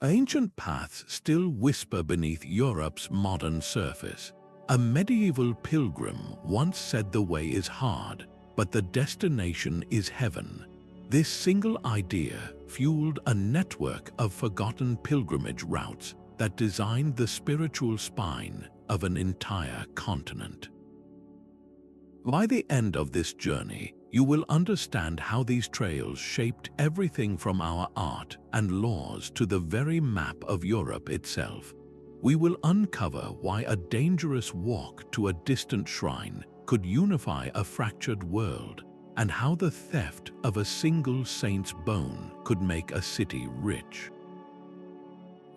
Ancient paths still whisper beneath Europe's modern surface. A medieval pilgrim once said the way is hard, but the destination is heaven. This single idea fueled a network of forgotten pilgrimage routes that designed the spiritual spine of an entire continent. By the end of this journey, you will understand how these trails shaped everything from our art and laws to the very map of Europe itself. We will uncover why a dangerous walk to a distant shrine could unify a fractured world, and how the theft of a single saint's bone could make a city rich.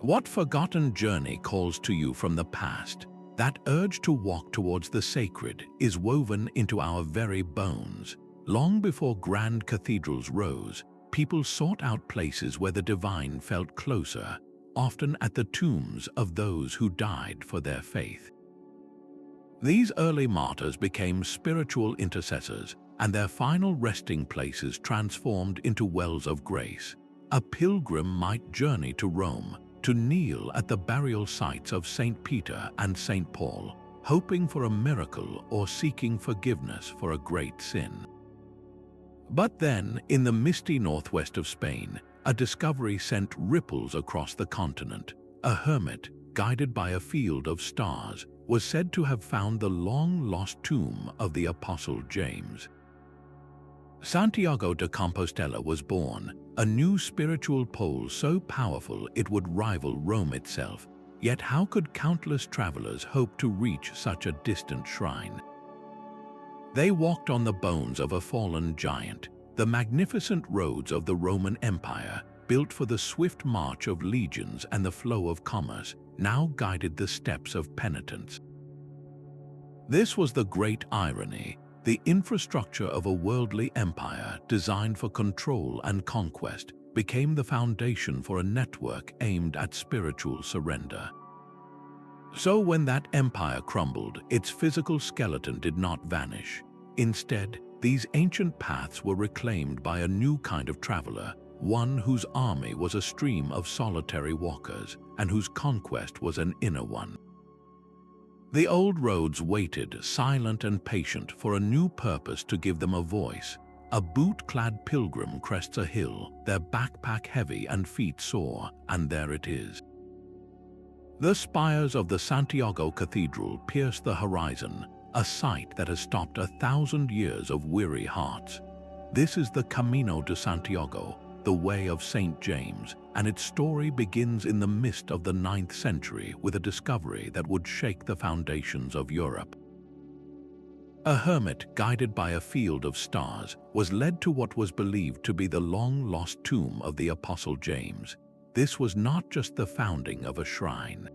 What forgotten journey calls to you from the past? That urge to walk towards the sacred is woven into our very bones. Long before grand cathedrals rose, people sought out places where the divine felt closer, often at the tombs of those who died for their faith. These early martyrs became spiritual intercessors, and their final resting places transformed into wells of grace. A pilgrim might journey to Rome, to kneel at the burial sites of St. Peter and St. Paul, hoping for a miracle or seeking forgiveness for a great sin. But then, in the misty northwest of Spain, a discovery sent ripples across the continent. A hermit, guided by a field of stars, was said to have found the long-lost tomb of the Apostle James. Santiago de Compostela was born, a new spiritual pole so powerful it would rival Rome itself. Yet how could countless travelers hope to reach such a distant shrine? They walked on the bones of a fallen giant, the magnificent roads of the Roman Empire, built for the swift march of legions and the flow of commerce, now guided the steps of penitence. This was the great irony. The infrastructure of a worldly empire designed for control and conquest became the foundation for a network aimed at spiritual surrender. So when that empire crumbled, its physical skeleton did not vanish. Instead, these ancient paths were reclaimed by a new kind of traveler, one whose army was a stream of solitary walkers and whose conquest was an inner one. The old roads waited, silent and patient, for a new purpose to give them a voice. A boot-clad pilgrim crests a hill, their backpack heavy and feet sore, and there it is. The spires of the Santiago Cathedral pierce the horizon, a sight that has stopped 1,000 years of weary hearts. This is the Camino de Santiago, the way of St. James, and its story begins in the mist of the 9th century with a discovery that would shake the foundations of Europe. A hermit, guided by a field of stars, was led to what was believed to be the long-lost tomb of the Apostle James. This was not just the founding of a shrine.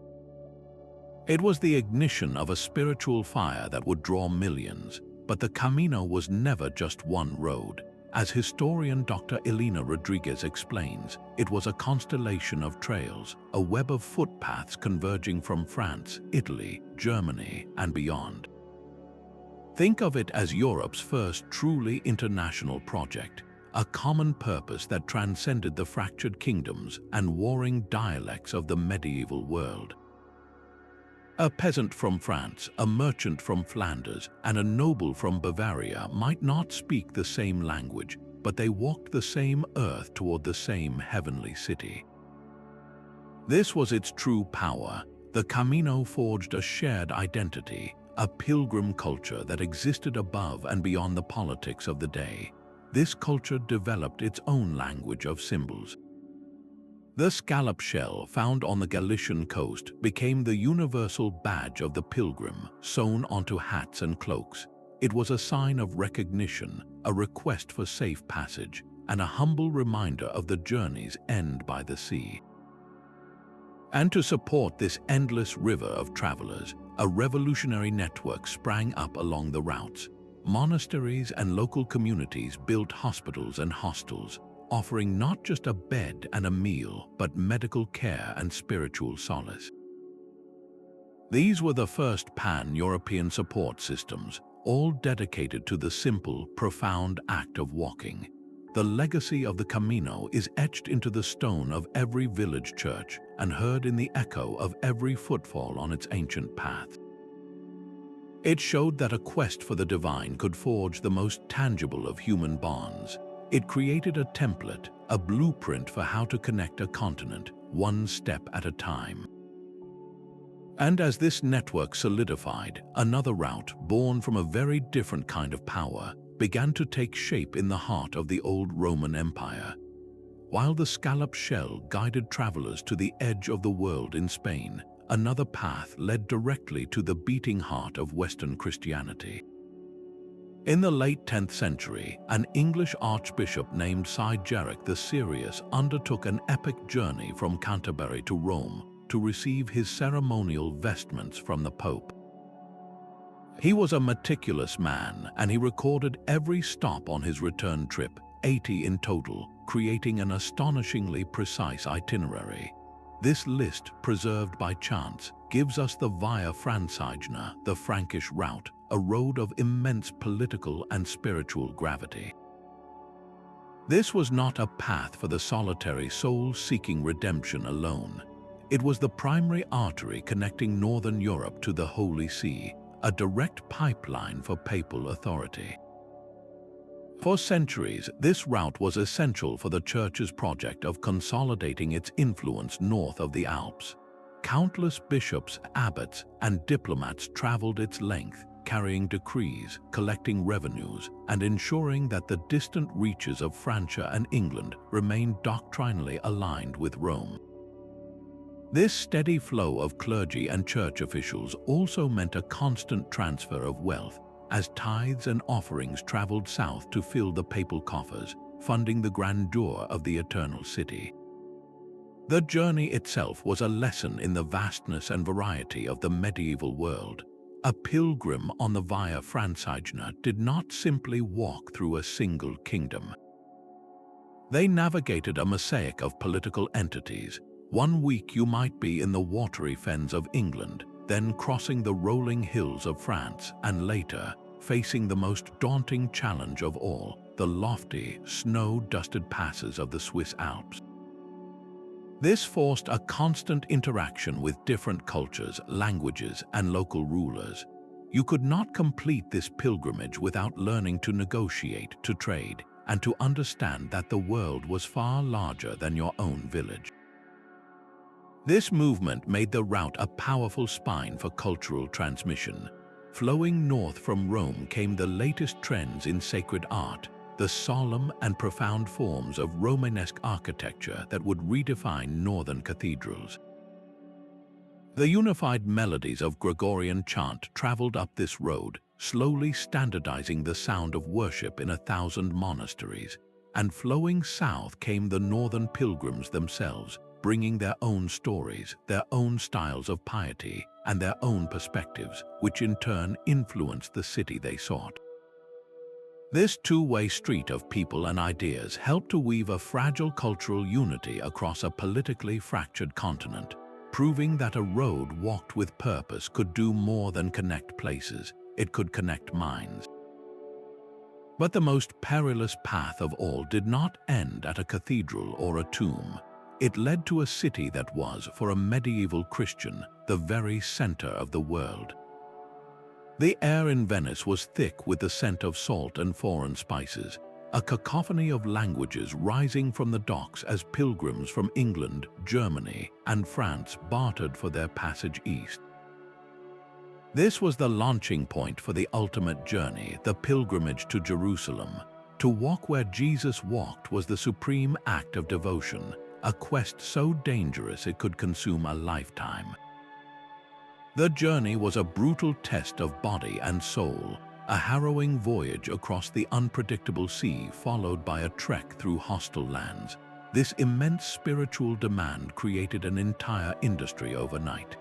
It was the ignition of a spiritual fire that would draw millions, but the Camino was never just one road. As historian Dr. Elena Rodriguez explains, it was a constellation of trails, a web of footpaths converging from France, Italy, Germany, and beyond. Think of it as Europe's first truly international project, a common purpose that transcended the fractured kingdoms and warring dialects of the medieval world. A peasant from France, a merchant from Flanders, and a noble from Bavaria might not speak the same language, but they walked the same earth toward the same heavenly city. This was its true power. The Camino forged a shared identity, a pilgrim culture that existed above and beyond the politics of the day. This culture developed its own language of symbols. The scallop shell found on the Galician coast became the universal badge of the pilgrim, sewn onto hats and cloaks. It was a sign of recognition, a request for safe passage, and a humble reminder of the journey's end by the sea. And to support this endless river of travelers, a revolutionary network sprang up along the routes. Monasteries and local communities built hospitals and hostels, offering not just a bed and a meal, but medical care and spiritual solace. These were the first pan-European support systems, all dedicated to the simple, profound act of walking. the legacy of the Camino is etched into the stone of every village church and heard in the echo of every footfall on its ancient path. It showed that a quest for the divine could forge the most tangible of human bonds. It created a template, a blueprint for how to connect a continent, one step at a time. And as this network solidified, another route, born from a very different kind of power, began to take shape in the heart of the old Roman Empire. While the scallop shell guided travelers to the edge of the world in Spain, another path led directly to the beating heart of Western Christianity. In the late 10th century, an English archbishop named Sigeric the Serious undertook an epic journey from Canterbury to Rome to receive his ceremonial vestments from the Pope. He was a meticulous man, and he recorded every stop on his return trip, 80 in total, creating an astonishingly precise itinerary. This list, preserved by chance, gives us the Via Francigena, the Frankish route, a road of immense political and spiritual gravity. This was not a path for the solitary soul seeking redemption alone. It was the primary artery connecting Northern Europe to the Holy See, a direct pipeline for papal authority. For centuries, this route was essential for the Church's project of consolidating its influence north of the Alps. Countless bishops, abbots, and diplomats traveled its length, carrying decrees, collecting revenues, and ensuring that the distant reaches of Francia and England remained doctrinally aligned with Rome. This steady flow of clergy and church officials also meant a constant transfer of wealth, as tithes and offerings traveled south to fill the papal coffers, funding the grandeur of the Eternal City. The journey itself was a lesson in the vastness and variety of the medieval world. A pilgrim on the Via Francigena did not simply walk through a single kingdom. They navigated a mosaic of political entities. One week you might be in the watery fens of England, then crossing the rolling hills of France, and later, facing the most daunting challenge of all, the lofty, snow-dusted passes of the Swiss Alps. This forced a constant interaction with different cultures, languages, and local rulers. You could not complete this pilgrimage without learning to negotiate, to trade, and to understand that the world was far larger than your own village. This movement made the route a powerful spine for cultural transmission. Flowing north from Rome came the latest trends in sacred art, the solemn and profound forms of Romanesque architecture that would redefine northern cathedrals. The unified melodies of Gregorian chant traveled up this road, slowly standardizing the sound of worship in 1,000 monasteries. And flowing south came the northern pilgrims themselves, bringing their own stories, their own styles of piety, and their own perspectives, which in turn influenced the city they sought. This two-way street of people and ideas helped to weave a fragile cultural unity across a politically fractured continent, proving that a road walked with purpose could do more than connect places, it could connect minds. But the most perilous path of all did not end at a cathedral or a tomb. It led to a city that was, for a medieval Christian, the very center of the world. The air in Venice was thick with the scent of salt and foreign spices, a cacophony of languages rising from the docks as pilgrims from England, Germany, and France bartered for their passage east. This was the launching point for the ultimate journey, the pilgrimage to Jerusalem. To walk where Jesus walked was the supreme act of devotion, a quest so dangerous it could consume a lifetime. The journey was a brutal test of body and soul, a harrowing voyage across the unpredictable sea followed by a trek through hostile lands. This immense spiritual demand created an entire industry overnight.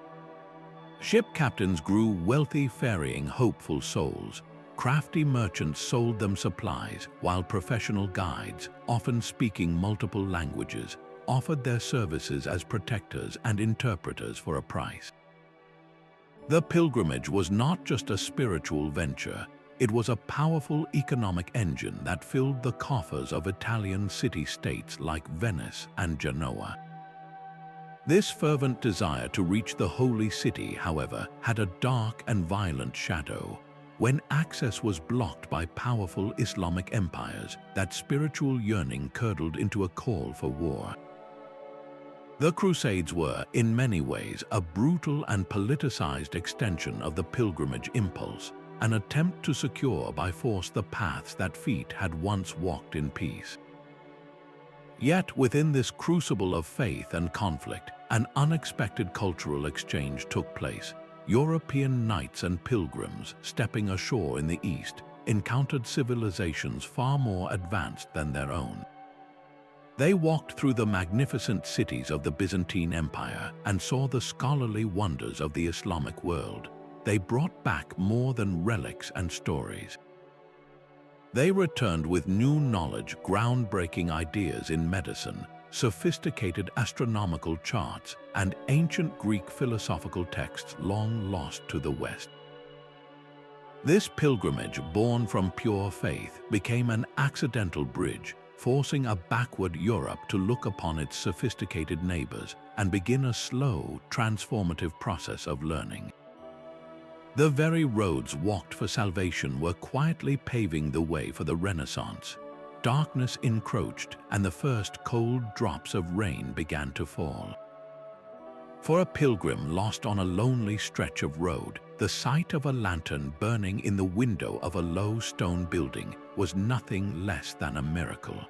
Ship captains grew wealthy ferrying hopeful souls. Crafty merchants sold them supplies, while professional guides, often speaking multiple languages, offered their services as protectors and interpreters for a price. The pilgrimage was not just a spiritual venture, It was a powerful economic engine that filled the coffers of Italian city-states like Venice and Genoa. This fervent desire to reach the Holy City, however, had a dark and violent shadow. When access was blocked by powerful Islamic empires, that spiritual yearning curdled into a call for war. The Crusades were, in many ways, a brutal and politicized extension of the pilgrimage impulse, an attempt to secure by force the paths that feet had once walked in peace. Yet within this crucible of faith and conflict, an unexpected cultural exchange took place. European knights and pilgrims, stepping ashore in the East, encountered civilizations far more advanced than their own. They walked through the magnificent cities of the Byzantine Empire and saw the scholarly wonders of the Islamic world. They brought back more than relics and stories. They returned with new knowledge, groundbreaking ideas in medicine, sophisticated astronomical charts, and ancient Greek philosophical texts long lost to the West. This pilgrimage, born from pure faith, became an accidental bridge, forcing a backward Europe to look upon its sophisticated neighbors and begin a slow, transformative process of learning. The very roads walked for salvation were quietly paving the way for the Renaissance. Darkness encroached, and the first cold drops of rain began to fall. For a pilgrim lost on a lonely stretch of road, the sight of a lantern burning in the window of a low stone building was nothing less than a miracle.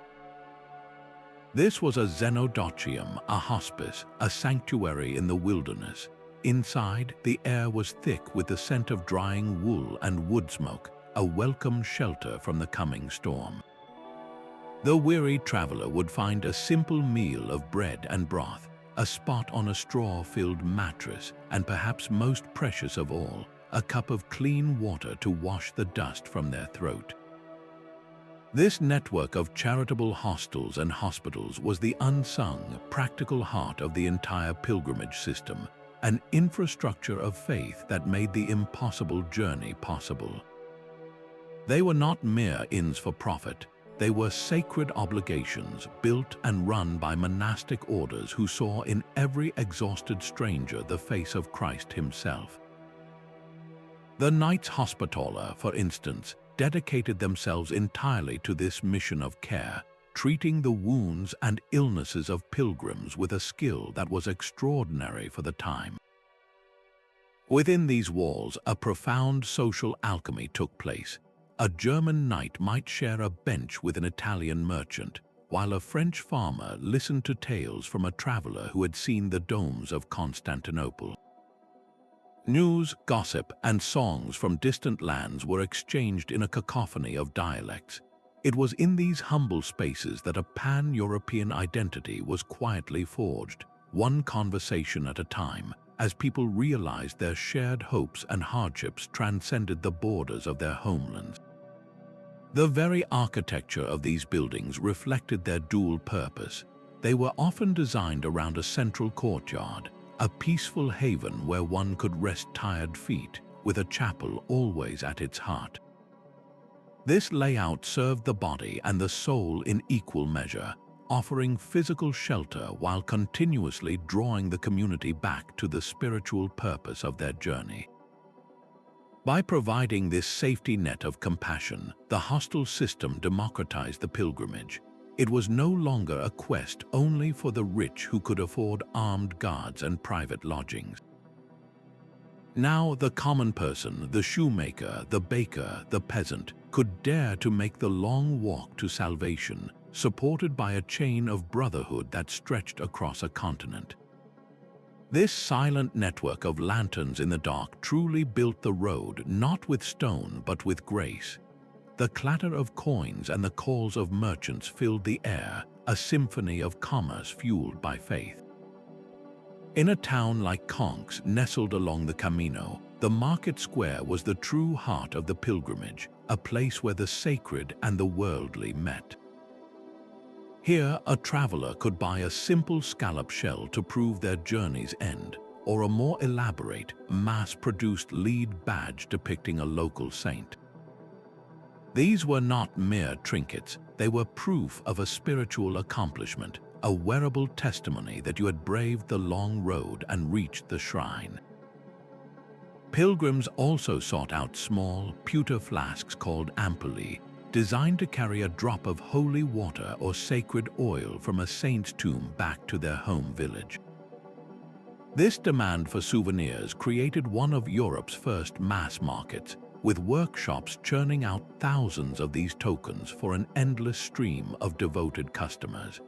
This was a xenodochium, a hospice, a sanctuary in the wilderness. Inside, the air was thick with the scent of drying wool and wood smoke, a welcome shelter from the coming storm. The weary traveler would find a simple meal of bread and broth, a spot on a straw-filled mattress, and perhaps most precious of all, a cup of clean water to wash the dust from their throat. This network of charitable hostels and hospitals was the unsung, practical heart of the entire pilgrimage system, an infrastructure of faith that made the impossible journey possible. They were not mere inns for profit. They were sacred obligations built and run by monastic orders who saw in every exhausted stranger the face of Christ himself. The Knights Hospitaller, for instance, dedicated themselves entirely to this mission of care, treating the wounds and illnesses of pilgrims with a skill that was extraordinary for the time. Within these walls, a profound social alchemy took place. A German knight might share a bench with an Italian merchant, while a French farmer listened to tales from a traveler who had seen the domes of Constantinople. News, gossip, and songs from distant lands were exchanged in a cacophony of dialects. It was in these humble spaces that a pan-European identity was quietly forged, one conversation at a time, as people realized their shared hopes and hardships transcended the borders of their homelands. The very architecture of these buildings reflected their dual purpose. They were often designed around a central courtyard, a peaceful haven where one could rest tired feet, with a chapel always at its heart. This layout served the body and the soul in equal measure, offering physical shelter while continuously drawing the community back to the spiritual purpose of their journey. By providing this safety net of compassion, the hostel system democratized the pilgrimage. It was no longer a quest only for the rich who could afford armed guards and private lodgings. Now the common person, the shoemaker, the baker, the peasant, could dare to make the long walk to salvation, supported by a chain of brotherhood that stretched across a continent. This silent network of lanterns in the dark truly built the road not with stone but with grace. The clatter of coins and the calls of merchants filled the air, a symphony of commerce fueled by faith. In a town like Conques, nestled along the Camino, the market square was the true heart of the pilgrimage, a place where the sacred and the worldly met. Here, a traveler could buy a simple scallop shell to prove their journey's end, or a more elaborate, mass-produced lead badge depicting a local saint. These were not mere trinkets, they were proof of a spiritual accomplishment, a wearable testimony that you had braved the long road and reached the shrine. Pilgrims also sought out small, pewter flasks called ampullae, designed to carry a drop of holy water or sacred oil from a saint's tomb back to their home village. This demand for souvenirs created one of Europe's first mass markets, with workshops churning out thousands of these tokens for an endless stream of devoted customers.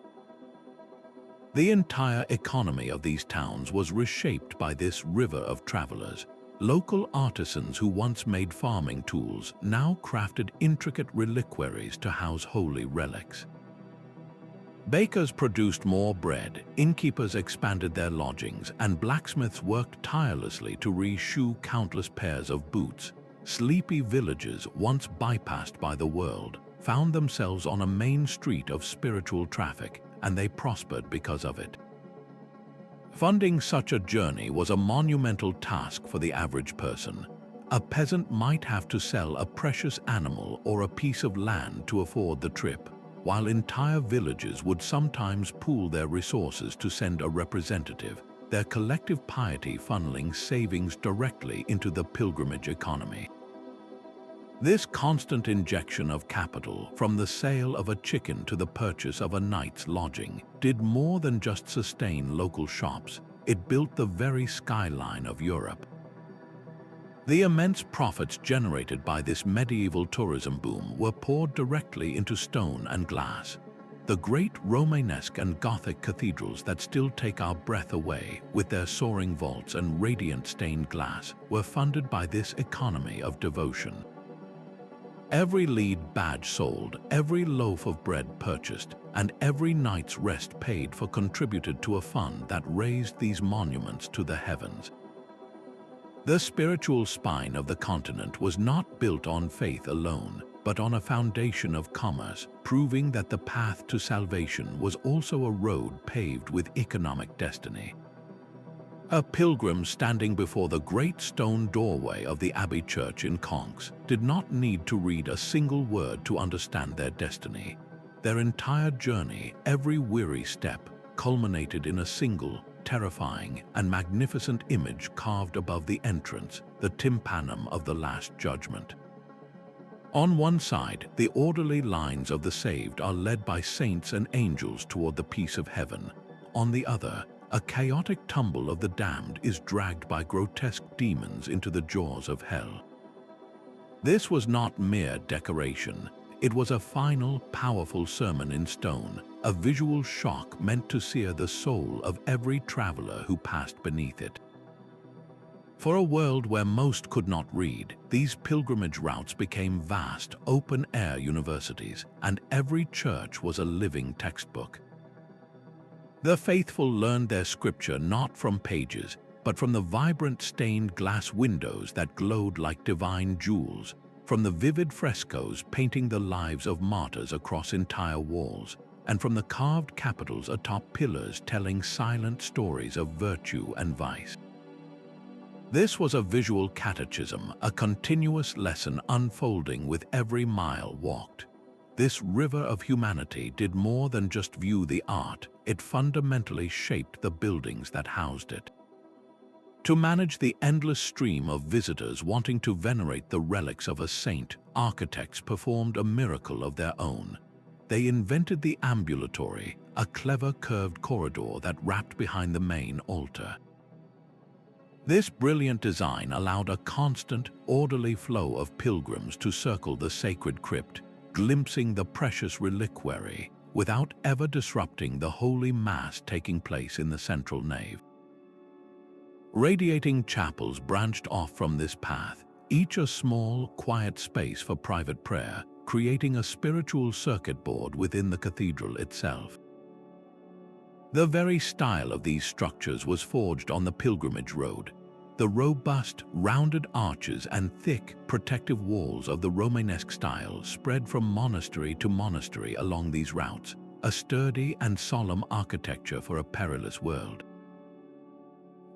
The entire economy of these towns was reshaped by this river of travelers. Local artisans who once made farming tools now crafted intricate reliquaries to house holy relics. Bakers produced more bread, innkeepers expanded their lodgings, and blacksmiths worked tirelessly to reshoe countless pairs of boots. Sleepy villages, once bypassed by the world, found themselves on a main street of spiritual traffic, and they prospered because of it. Funding such a journey was a monumental task for the average person. A peasant might have to sell a precious animal or a piece of land to afford the trip, while entire villages would sometimes pool their resources to send a representative, their collective piety funneling savings directly into the pilgrimage economy. This constant injection of capital, from the sale of a chicken to the purchase of a night's lodging, did more than just sustain local shops. It built the very skyline of Europe. The immense profits generated by this medieval tourism boom were poured directly into stone and glass. The great Romanesque and Gothic cathedrals that still take our breath away, with their soaring vaults and radiant stained glass, were funded by this economy of devotion. Every lead badge sold, every loaf of bread purchased, and every night's rest paid for contributed to a fund that raised these monuments to the heavens. The spiritual spine of the continent was not built on faith alone, but on a foundation of commerce, proving that the path to salvation was also a road paved with economic destiny. A pilgrim standing before the great stone doorway of the Abbey Church in Conques did not need to read a single word to understand their destiny. Their entire journey, every weary step, culminated in a single, terrifying, and magnificent image carved above the entrance, the tympanum of the Last Judgment. On one side, the orderly lines of the saved are led by saints and angels toward the peace of heaven. On the other, a chaotic tumble of the damned is dragged by grotesque demons into the jaws of hell. This was not mere decoration. It was a final, powerful sermon in stone, a visual shock meant to sear the soul of every traveler who passed beneath it. For a world where most could not read, these pilgrimage routes became vast, open-air universities, and every church was a living textbook. The faithful learned their scripture not from pages, but from the vibrant stained glass windows that glowed like divine jewels, from the vivid frescoes painting the lives of martyrs across entire walls, and from the carved capitals atop pillars telling silent stories of virtue and vice. This was a visual catechism, a continuous lesson unfolding with every mile walked. This river of humanity did more than just view the art, it fundamentally shaped the buildings that housed it. To manage the endless stream of visitors wanting to venerate the relics of a saint, architects performed a miracle of their own. They invented the ambulatory, a clever curved corridor that wrapped behind the main altar. This brilliant design allowed a constant, orderly flow of pilgrims to circle the sacred crypt, glimpsing the precious reliquary, without ever disrupting the holy mass taking place in the central nave. Radiating chapels branched off from this path, each a small, quiet space for private prayer, creating a spiritual circuit board within the cathedral itself. The very style of these structures was forged on the pilgrimage road. The robust, rounded arches and thick, protective walls of the Romanesque style spread from monastery to monastery along these routes, a sturdy and solemn architecture for a perilous world.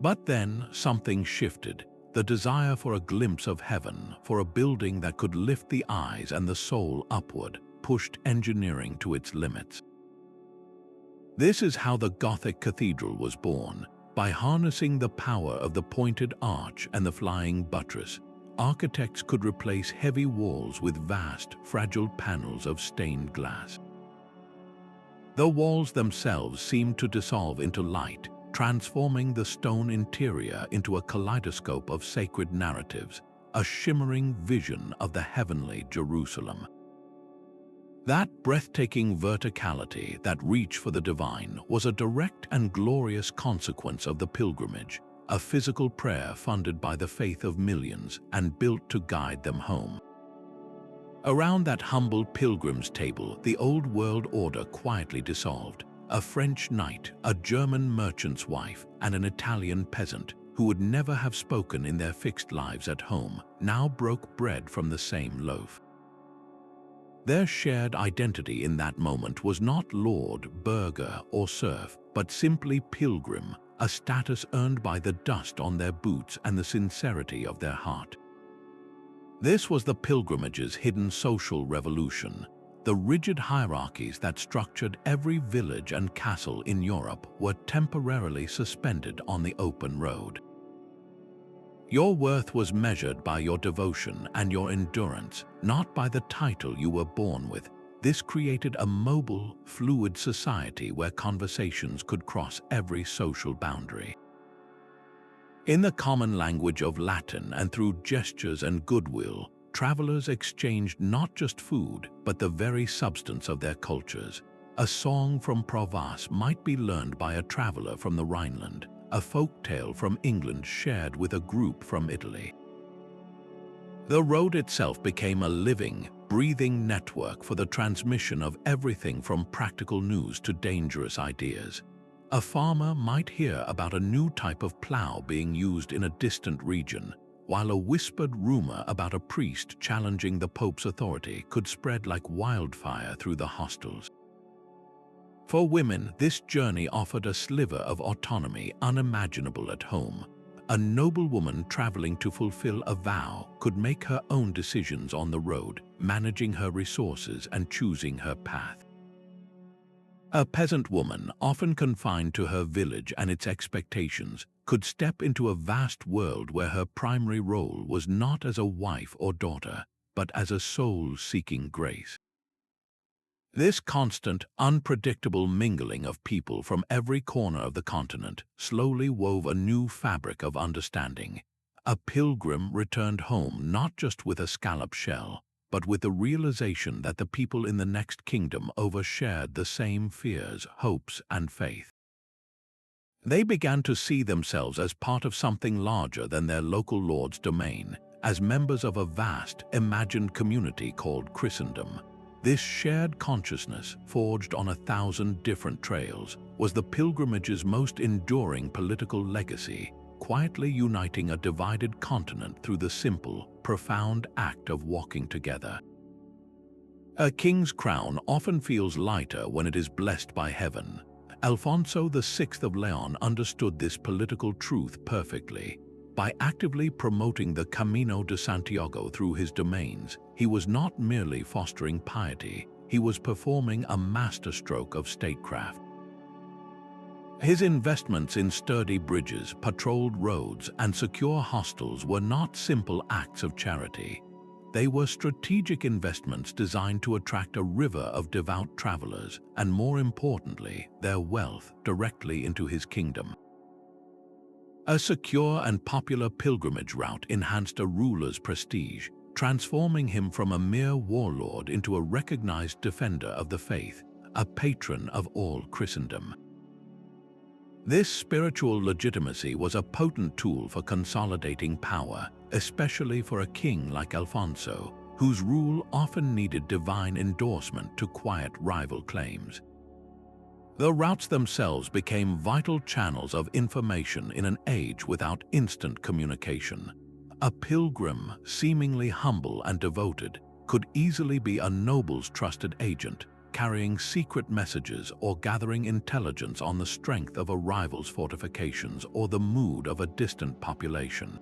But then something shifted. The desire for a glimpse of heaven, for a building that could lift the eyes and the soul upward, pushed engineering to its limits. This is how the Gothic cathedral was born. By harnessing the power of the pointed arch and the flying buttress, architects could replace heavy walls with vast, fragile panels of stained glass. The walls themselves seemed to dissolve into light, transforming the stone interior into a kaleidoscope of sacred narratives, a shimmering vision of the heavenly Jerusalem. That breathtaking verticality, that reach for the divine, was a direct and glorious consequence of the pilgrimage, a physical prayer funded by the faith of millions and built to guide them home. Around that humble pilgrim's table, the old world order quietly dissolved. A French knight, a German merchant's wife, and an Italian peasant, who would never have spoken in their fixed lives at home, now broke bread from the same loaf. Their shared identity in that moment was not lord, burgher, or serf, but simply pilgrim, a status earned by the dust on their boots and the sincerity of their heart. This was the pilgrimage's hidden social revolution. The rigid hierarchies that structured every village and castle in Europe were temporarily suspended on the open road. Your worth was measured by your devotion and your endurance, not by the title you were born with. This created a mobile, fluid society where conversations could cross every social boundary. In the common language of Latin and through gestures and goodwill, travelers exchanged not just food, but the very substance of their cultures. A song from Provence might be learned by a traveler from the Rhineland, a folk tale from England shared with a group from Italy. The road itself became a living, breathing network for the transmission of everything from practical news to dangerous ideas. A farmer might hear about a new type of plow being used in a distant region, while a whispered rumor about a priest challenging the Pope's authority could spread like wildfire through the hostels. For women, this journey offered a sliver of autonomy unimaginable at home. A noblewoman traveling to fulfill a vow could make her own decisions on the road, managing her resources and choosing her path. A peasant woman, often confined to her village and its expectations, could step into a vast world where her primary role was not as a wife or daughter, but as a soul seeking grace. This constant, unpredictable mingling of people from every corner of the continent slowly wove a new fabric of understanding. A pilgrim returned home not just with a scallop shell, but with the realization that the people in the next kingdom overshared the same fears, hopes, and faith. They began to see themselves as part of something larger than their local lord's domain, as members of a vast, imagined community called Christendom. This shared consciousness, forged on 1,000 different trails, was the pilgrimage's most enduring political legacy, quietly uniting a divided continent through the simple, profound act of walking together. A king's crown often feels lighter when it is blessed by heaven. Alfonso VI of Leon understood this political truth perfectly. By actively promoting the Camino de Santiago through his domains, he was not merely fostering piety, he was performing a masterstroke of statecraft. His investments in sturdy bridges, patrolled roads, and secure hostels were not simple acts of charity. They were strategic investments designed to attract a river of devout travelers, and more importantly, their wealth directly into his kingdom. A secure and popular pilgrimage route enhanced a ruler's prestige, transforming him from a mere warlord into a recognized defender of the faith, a patron of all Christendom. This spiritual legitimacy was a potent tool for consolidating power, especially for a king like Alfonso, whose rule often needed divine endorsement to quiet rival claims. The routes themselves became vital channels of information in an age without instant communication. A pilgrim, seemingly humble and devoted, could easily be a noble's trusted agent, carrying secret messages or gathering intelligence on the strength of a rival's fortifications or the mood of a distant population.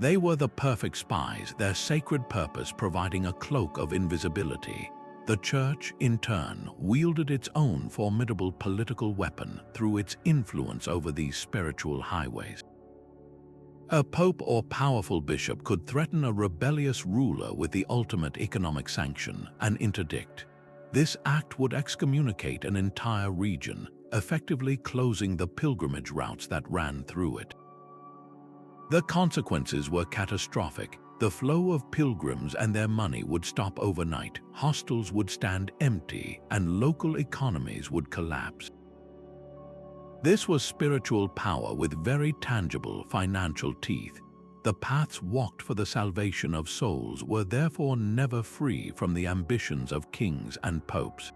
They were the perfect spies, their sacred purpose providing a cloak of invisibility. The Church, in turn, wielded its own formidable political weapon through its influence over these spiritual highways. A pope or powerful bishop could threaten a rebellious ruler with the ultimate economic sanction, an interdict. This act would excommunicate an entire region, effectively closing the pilgrimage routes that ran through it. The consequences were catastrophic. The flow of pilgrims and their money would stop overnight, hostels would stand empty, and local economies would collapse. This was spiritual power with very tangible financial teeth. The paths walked for the salvation of souls were therefore never free from the ambitions of kings and popes.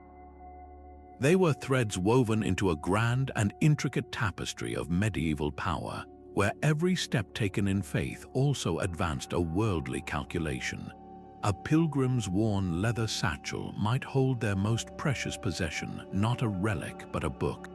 They were threads woven into a grand and intricate tapestry of medieval power, where every step taken in faith also advanced a worldly calculation. A pilgrim's worn leather satchel might hold their most precious possession, not a relic but a book.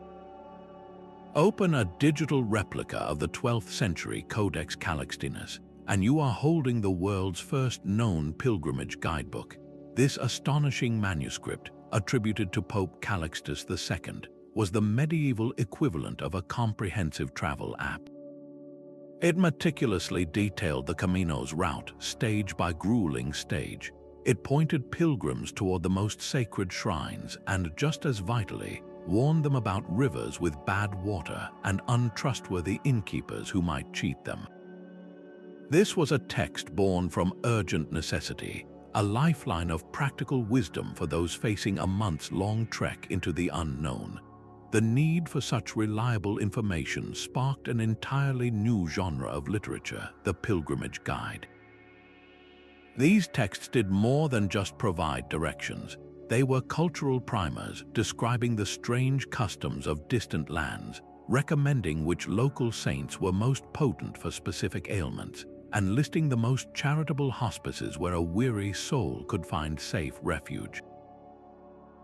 Open a digital replica of the 12th century Codex Calixtinus, and you are holding the world's first known pilgrimage guidebook. This astonishing manuscript, attributed to Pope Calixtus II, was the medieval equivalent of a comprehensive travel app. It meticulously detailed the Camino's route, stage by grueling stage. It pointed pilgrims toward the most sacred shrines and, just as vitally, warned them about rivers with bad water and untrustworthy innkeepers who might cheat them. This was a text born from urgent necessity, a lifeline of practical wisdom for those facing a months-long trek into the unknown. The need for such reliable information sparked an entirely new genre of literature, the pilgrimage guide. These texts did more than just provide directions. They were cultural primers describing the strange customs of distant lands, recommending which local saints were most potent for specific ailments, and listing the most charitable hospices where a weary soul could find safe refuge.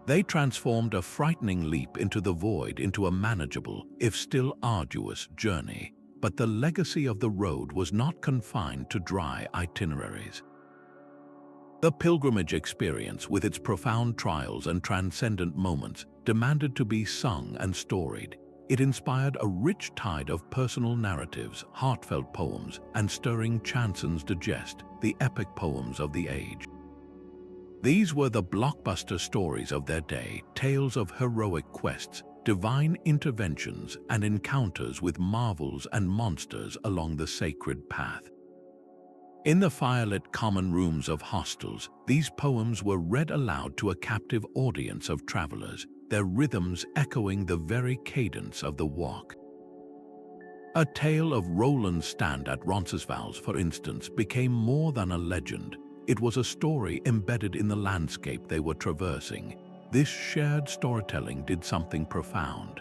They transformed a frightening leap into the void into a manageable, if still arduous, journey. But the legacy of the road was not confined to dry itineraries. The pilgrimage experience, with its profound trials and transcendent moments, demanded to be sung and storied. It inspired a rich tide of personal narratives, heartfelt poems, and stirring chansons de geste, the epic poems of the age. These were the blockbuster stories of their day, tales of heroic quests, divine interventions, and encounters with marvels and monsters along the sacred path. In the firelit common rooms of hostels, these poems were read aloud to a captive audience of travelers, their rhythms echoing the very cadence of the walk. A tale of Roland's stand at Roncesvalles, for instance, became more than a legend. It was a story embedded in the landscape they were traversing. This shared storytelling did something profound.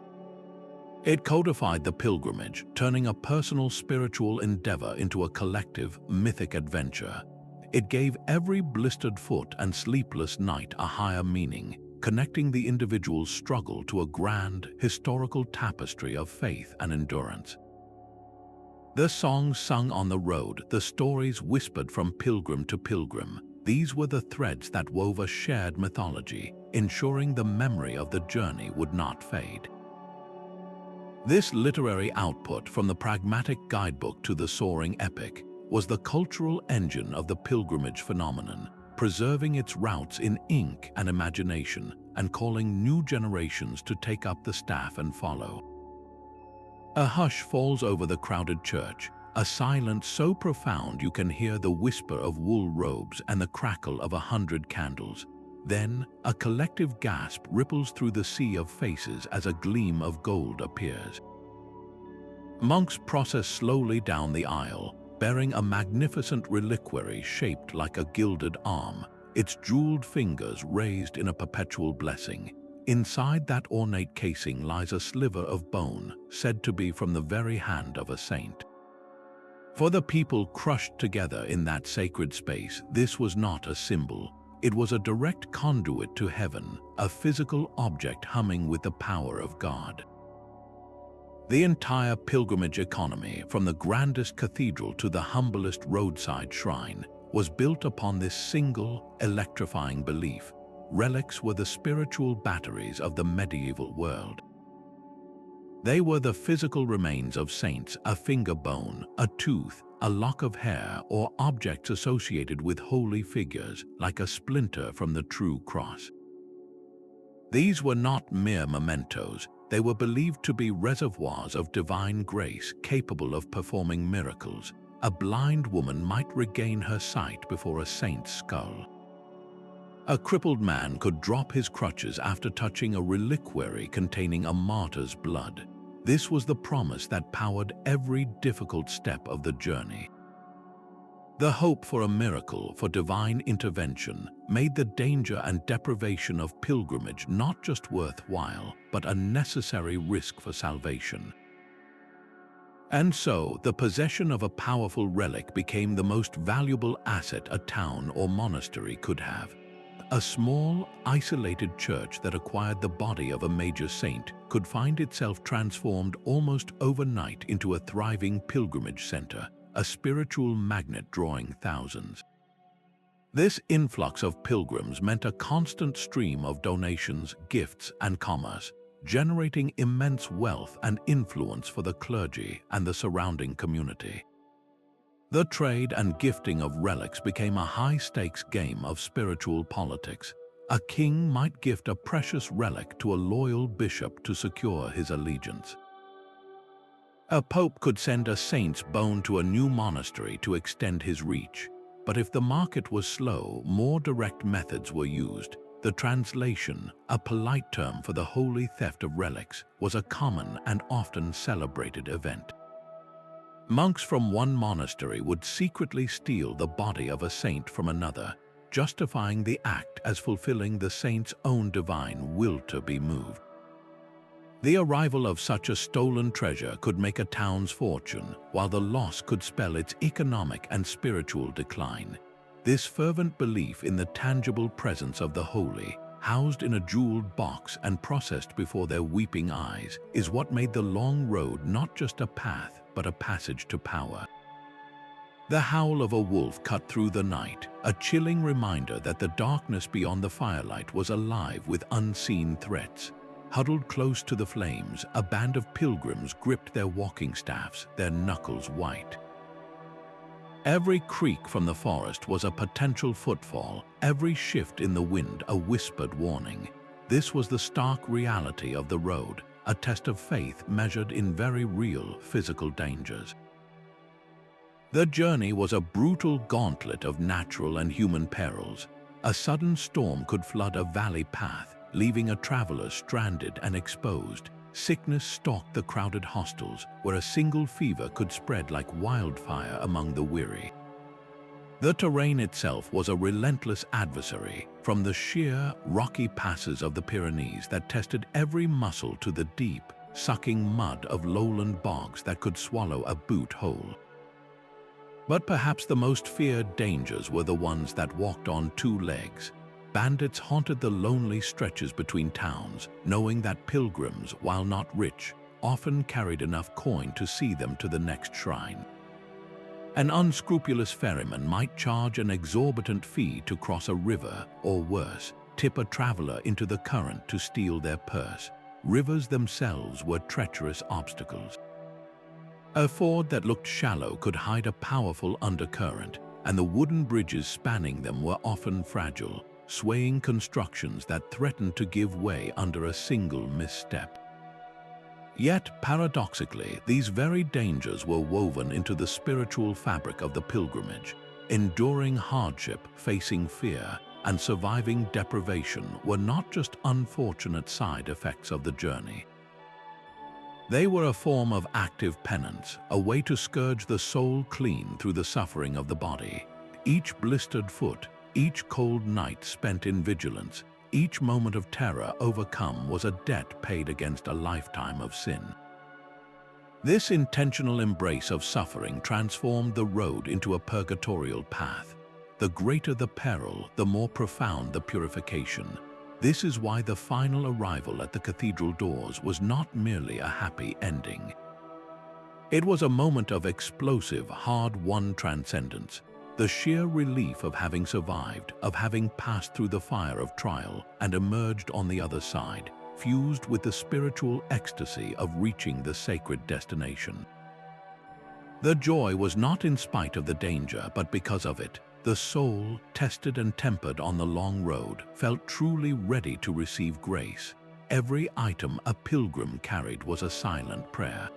It codified the pilgrimage, turning a personal spiritual endeavor into a collective, mythic adventure. It gave every blistered foot and sleepless night a higher meaning, connecting the individual's struggle to a grand, historical tapestry of faith and endurance. The songs sung on the road, the stories whispered from pilgrim to pilgrim, these were the threads that wove a shared mythology, ensuring the memory of the journey would not fade. This literary output, from the pragmatic guidebook to the soaring epic, was the cultural engine of the pilgrimage phenomenon, preserving its routes in ink and imagination, and calling new generations to take up the staff and follow. A hush falls over the crowded church, a silence so profound you can hear the whisper of wool robes and the crackle of 100 candles. Then, a collective gasp ripples through the sea of faces as a gleam of gold appears. Monks process slowly down the aisle, bearing a magnificent reliquary shaped like a gilded arm, its jeweled fingers raised in a perpetual blessing. Inside that ornate casing lies a sliver of bone, said to be from the very hand of a saint. For the people crushed together in that sacred space, this was not a symbol. It was a direct conduit to heaven, a physical object humming with the power of God. The entire pilgrimage economy, from the grandest cathedral to the humblest roadside shrine, was built upon this single, electrifying belief. Relics were the spiritual batteries of the medieval world. They were the physical remains of saints, a finger bone, a tooth, a lock of hair, or objects associated with holy figures, like a splinter from the true cross. These were not mere mementos. They were believed to be reservoirs of divine grace capable of performing miracles. A blind woman might regain her sight before a saint's skull. A crippled man could drop his crutches after touching a reliquary containing a martyr's blood. This was the promise that powered every difficult step of the journey. The hope for a miracle, for divine intervention, made the danger and deprivation of pilgrimage not just worthwhile, but a necessary risk for salvation. And so, the possession of a powerful relic became the most valuable asset a town or monastery could have. A small, isolated church that acquired the body of a major saint could find itself transformed almost overnight into a thriving pilgrimage center, a spiritual magnet drawing thousands. This influx of pilgrims meant a constant stream of donations, gifts, and commerce, generating immense wealth and influence for the clergy and the surrounding community. The trade and gifting of relics became a high-stakes game of spiritual politics. A king might gift a precious relic to a loyal bishop to secure his allegiance. A pope could send a saint's bone to a new monastery to extend his reach. But if the market was slow, more direct methods were used. The translation, a polite term for the holy theft of relics, was a common and often celebrated event. Monks from one monastery would secretly steal the body of a saint from another, justifying the act as fulfilling the saint's own divine will to be moved. The arrival of such a stolen treasure could make a town's fortune, while the loss could spell its economic and spiritual decline. This fervent belief in the tangible presence of the holy, housed in a jeweled box and processed before their weeping eyes, is what made the long road not just a path, but a passage to power. The howl of a wolf cut through the night, a chilling reminder that the darkness beyond the firelight was alive with unseen threats. Huddled close to the flames, a band of pilgrims gripped their walking staffs, their knuckles white. Every creak from the forest was a potential footfall, every shift in the wind a whispered warning. This was the stark reality of the road, a test of faith measured in very real physical dangers. The journey was a brutal gauntlet of natural and human perils. A sudden storm could flood a valley path, leaving a traveler stranded and exposed. Sickness stalked the crowded hostels, where a single fever could spread like wildfire among the weary. The terrain itself was a relentless adversary, from the sheer, rocky passes of the Pyrenees that tested every muscle to the deep, sucking mud of lowland bogs that could swallow a boot whole. But perhaps the most feared dangers were the ones that walked on two legs. Bandits haunted the lonely stretches between towns, knowing that pilgrims, while not rich, often carried enough coin to see them to the next shrine. An unscrupulous ferryman might charge an exorbitant fee to cross a river, or worse, tip a traveler into the current to steal their purse. Rivers themselves were treacherous obstacles. A ford that looked shallow could hide a powerful undercurrent, and the wooden bridges spanning them were often fragile, swaying constructions that threatened to give way under a single misstep. Yet, paradoxically, these very dangers were woven into the spiritual fabric of the pilgrimage. Enduring hardship, facing fear, and surviving deprivation were not just unfortunate side effects of the journey. They were a form of active penance, a way to scourge the soul clean through the suffering of the body. Each blistered foot, each cold night spent in vigilance, each moment of terror overcome was a debt paid against a lifetime of sin. This intentional embrace of suffering transformed the road into a purgatorial path. The greater the peril, the more profound the purification. This is why the final arrival at the cathedral doors was not merely a happy ending. It was a moment of explosive, hard-won transcendence, the sheer relief of having survived, of having passed through the fire of trial and emerged on the other side, fused with the spiritual ecstasy of reaching the sacred destination. The joy was not in spite of the danger, but because of it. The soul, tested and tempered on the long road, felt truly ready to receive grace. Every item a pilgrim carried was a silent prayer.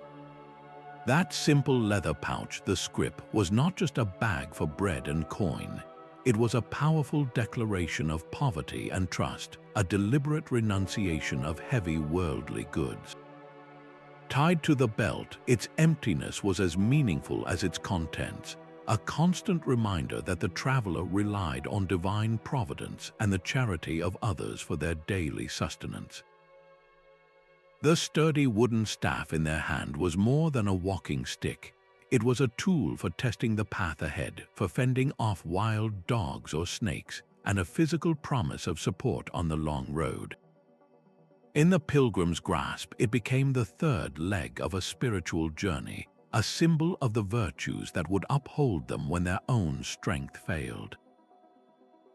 That simple leather pouch, the scrip, was not just a bag for bread and coin. It was a powerful declaration of poverty and trust, a deliberate renunciation of heavy worldly goods. Tied to the belt, its emptiness was as meaningful as its contents, a constant reminder that the traveler relied on divine providence and the charity of others for their daily sustenance. The sturdy wooden staff in their hand was more than a walking stick. It was a tool for testing the path ahead, for fending off wild dogs or snakes, and a physical promise of support on the long road. In the pilgrim's grasp, it became the third leg of a spiritual journey, a symbol of the virtues that would uphold them when their own strength failed.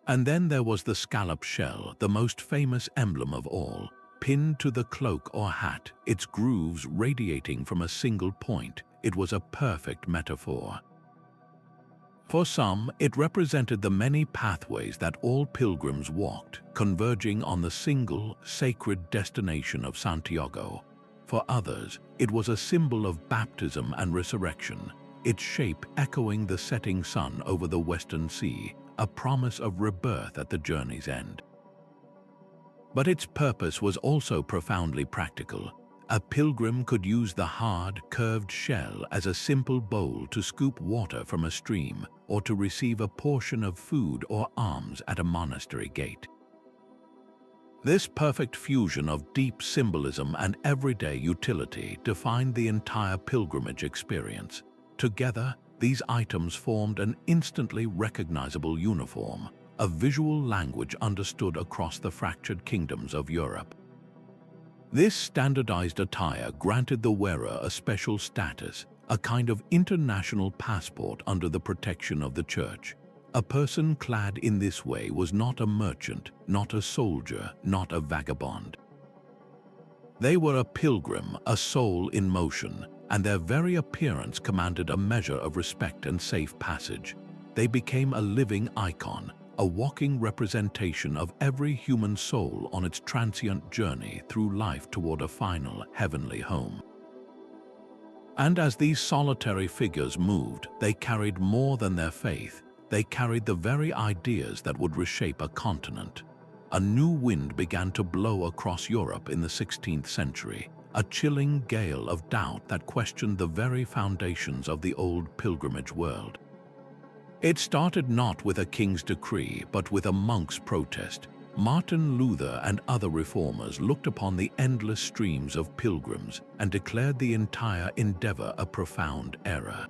And then there was the scallop shell, the most famous emblem of all, pinned to the cloak or hat, its grooves radiating from a single point. It was a perfect metaphor. For some, it represented the many pathways that all pilgrims walked, converging on the single, sacred destination of Santiago. For others, it was a symbol of baptism and resurrection, its shape echoing the setting sun over the western sea, a promise of rebirth at the journey's end. But its purpose was also profoundly practical. A pilgrim could use the hard, curved shell as a simple bowl to scoop water from a stream, or to receive a portion of food or alms at a monastery gate. This perfect fusion of deep symbolism and everyday utility defined the entire pilgrimage experience. Together, these items formed an instantly recognizable uniform, a visual language understood across the fractured kingdoms of Europe. This standardized attire granted the wearer a special status, a kind of international passport under the protection of the Church. A person clad in this way was not a merchant, not a soldier, not a vagabond. They were a pilgrim, a soul in motion, and their very appearance commanded a measure of respect and safe passage. They became a living icon, a walking representation of every human soul on its transient journey through life toward a final heavenly home. And as these solitary figures moved, they carried more than their faith. They carried the very ideas that would reshape a continent. A new wind began to blow across Europe in the 16th century, a chilling gale of doubt that questioned the very foundations of the old pilgrimage world. It started not with a king's decree, but with a monk's protest. Martin Luther and other reformers looked upon the endless streams of pilgrims and declared the entire endeavor a profound error.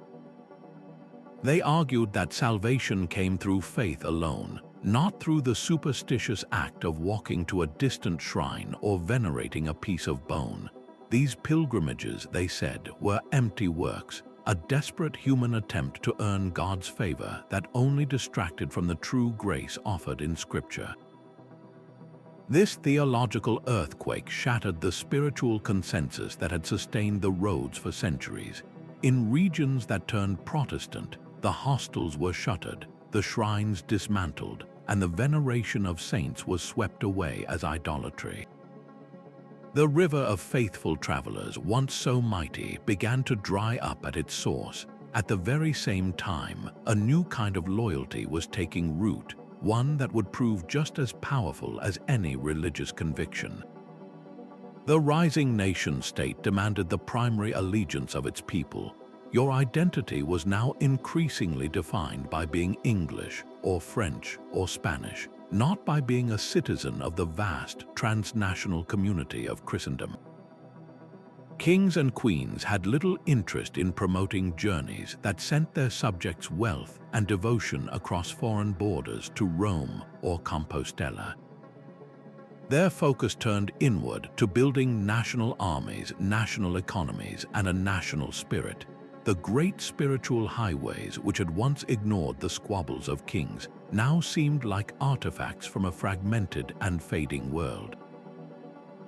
They argued that salvation came through faith alone, not through the superstitious act of walking to a distant shrine or venerating a piece of bone. These pilgrimages, they said, were empty works, a desperate human attempt to earn God's favor that only distracted from the true grace offered in Scripture. This theological earthquake shattered the spiritual consensus that had sustained the roads for centuries. In regions that turned Protestant, the hostels were shuttered, the shrines dismantled, and the veneration of saints was swept away as idolatry. The river of faithful travelers, once so mighty, began to dry up at its source. At the very same time, a new kind of loyalty was taking root, one that would prove just as powerful as any religious conviction. The rising nation-state demanded the primary allegiance of its people. Your identity was now increasingly defined by being English or French or Spanish, not by being a citizen of the vast transnational community of Christendom. Kings and queens had little interest in promoting journeys that sent their subjects wealth and devotion across foreign borders to Rome or Compostela. Their focus turned inward to building national armies, national economies, and a national spirit. The great spiritual highways, which had once ignored the squabbles of kings, now seemed like artifacts from a fragmented and fading world.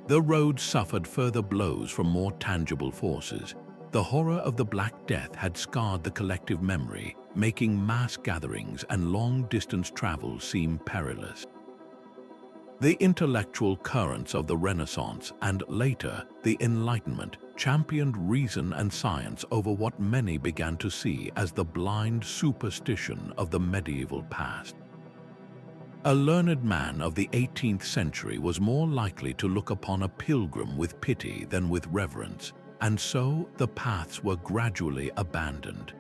The roads suffered further blows from more tangible forces. The horror of the Black Death had scarred the collective memory, making mass gatherings and long-distance travel seem perilous. The intellectual currents of the Renaissance and, later, the Enlightenment championed reason and science over what many began to see as the blind superstition of the medieval past. A learned man of the 18th century was more likely to look upon a pilgrim with pity than with reverence, and so the paths were gradually abandoned.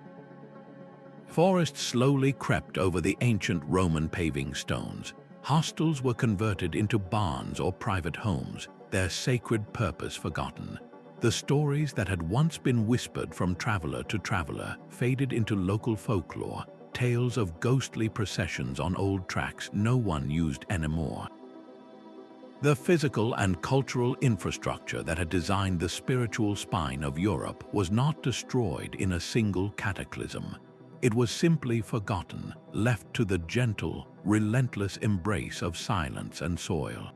Forests slowly crept over the ancient Roman paving stones. Hostels were converted into barns or private homes, their sacred purpose forgotten. The stories that had once been whispered from traveler to traveler faded into local folklore, tales of ghostly processions on old tracks no one used anymore. The physical and cultural infrastructure that had designed the spiritual spine of Europe was not destroyed in a single cataclysm. It was simply forgotten, left to the gentle, relentless embrace of silence and soil.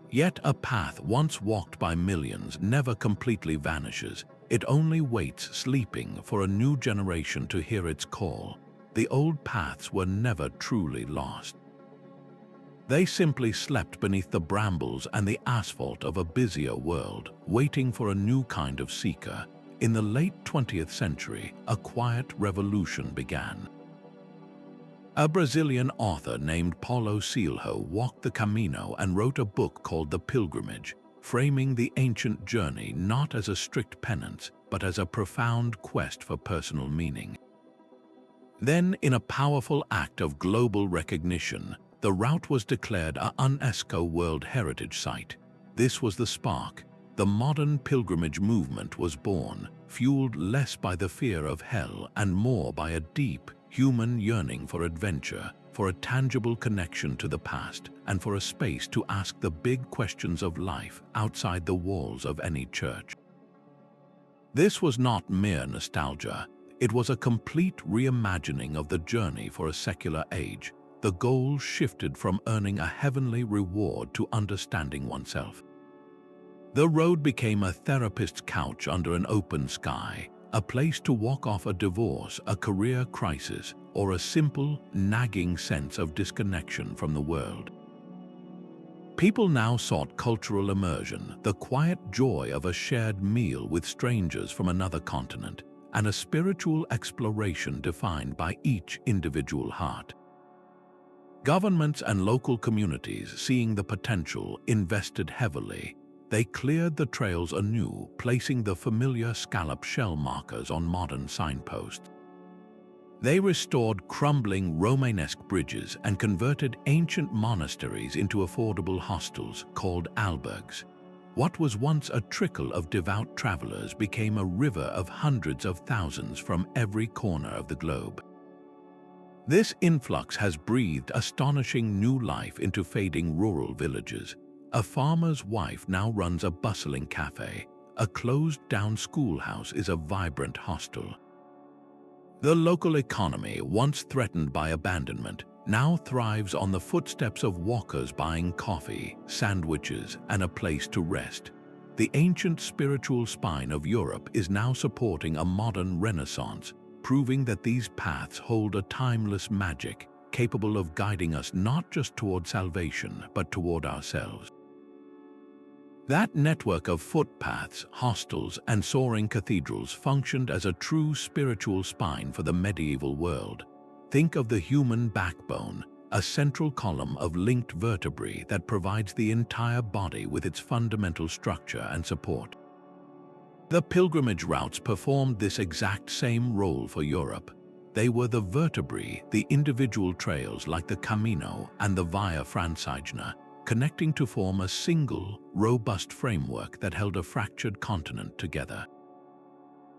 Yet a path once walked by millions never completely vanishes. It only waits sleeping for a new generation to hear its call. The old paths were never truly lost. They simply slept beneath the brambles and the asphalt of a busier world, waiting for a new kind of seeker. In the late 20th century, a quiet revolution began. A Brazilian author named Paulo Coelho walked the Camino and wrote a book called The Pilgrimage, framing the ancient journey not as a strict penance, but as a profound quest for personal meaning. Then, in a powerful act of global recognition, the route was declared a UNESCO World Heritage Site. This was the spark. The modern pilgrimage movement was born, fueled less by the fear of hell and more by a deep, human yearning for adventure, for a tangible connection to the past, and for a space to ask the big questions of life outside the walls of any church. This was not mere nostalgia. It was a complete reimagining of the journey for a secular age. The goal shifted from earning a heavenly reward to understanding oneself. The road became a therapist's couch under an open sky, a place to walk off a divorce, a career crisis, or a simple, nagging sense of disconnection from the world. People now sought cultural immersion, the quiet joy of a shared meal with strangers from another continent, and a spiritual exploration defined by each individual heart. Governments and local communities, seeing the potential, invested heavily. They cleared the trails anew, placing the familiar scallop shell markers on modern signposts. They restored crumbling Romanesque bridges and converted ancient monasteries into affordable hostels called albergues. What was once a trickle of devout travelers became a river of hundreds of thousands from every corner of the globe. This influx has breathed astonishing new life into fading rural villages. A farmer's wife now runs a bustling cafe. A closed-down schoolhouse is a vibrant hostel. The local economy, once threatened by abandonment, now thrives on the footsteps of walkers buying coffee, sandwiches, and a place to rest. The ancient spiritual spine of Europe is now supporting a modern renaissance, proving that these paths hold a timeless magic, capable of guiding us not just toward salvation, but toward ourselves. That network of footpaths, hostels, and soaring cathedrals functioned as a true spiritual spine for the medieval world. Think of the human backbone, a central column of linked vertebrae that provides the entire body with its fundamental structure and support. The pilgrimage routes performed this exact same role for Europe. They were the vertebrae, the individual trails like the Camino and the Via Francigena, connecting to form a single, robust framework that held a fractured continent together.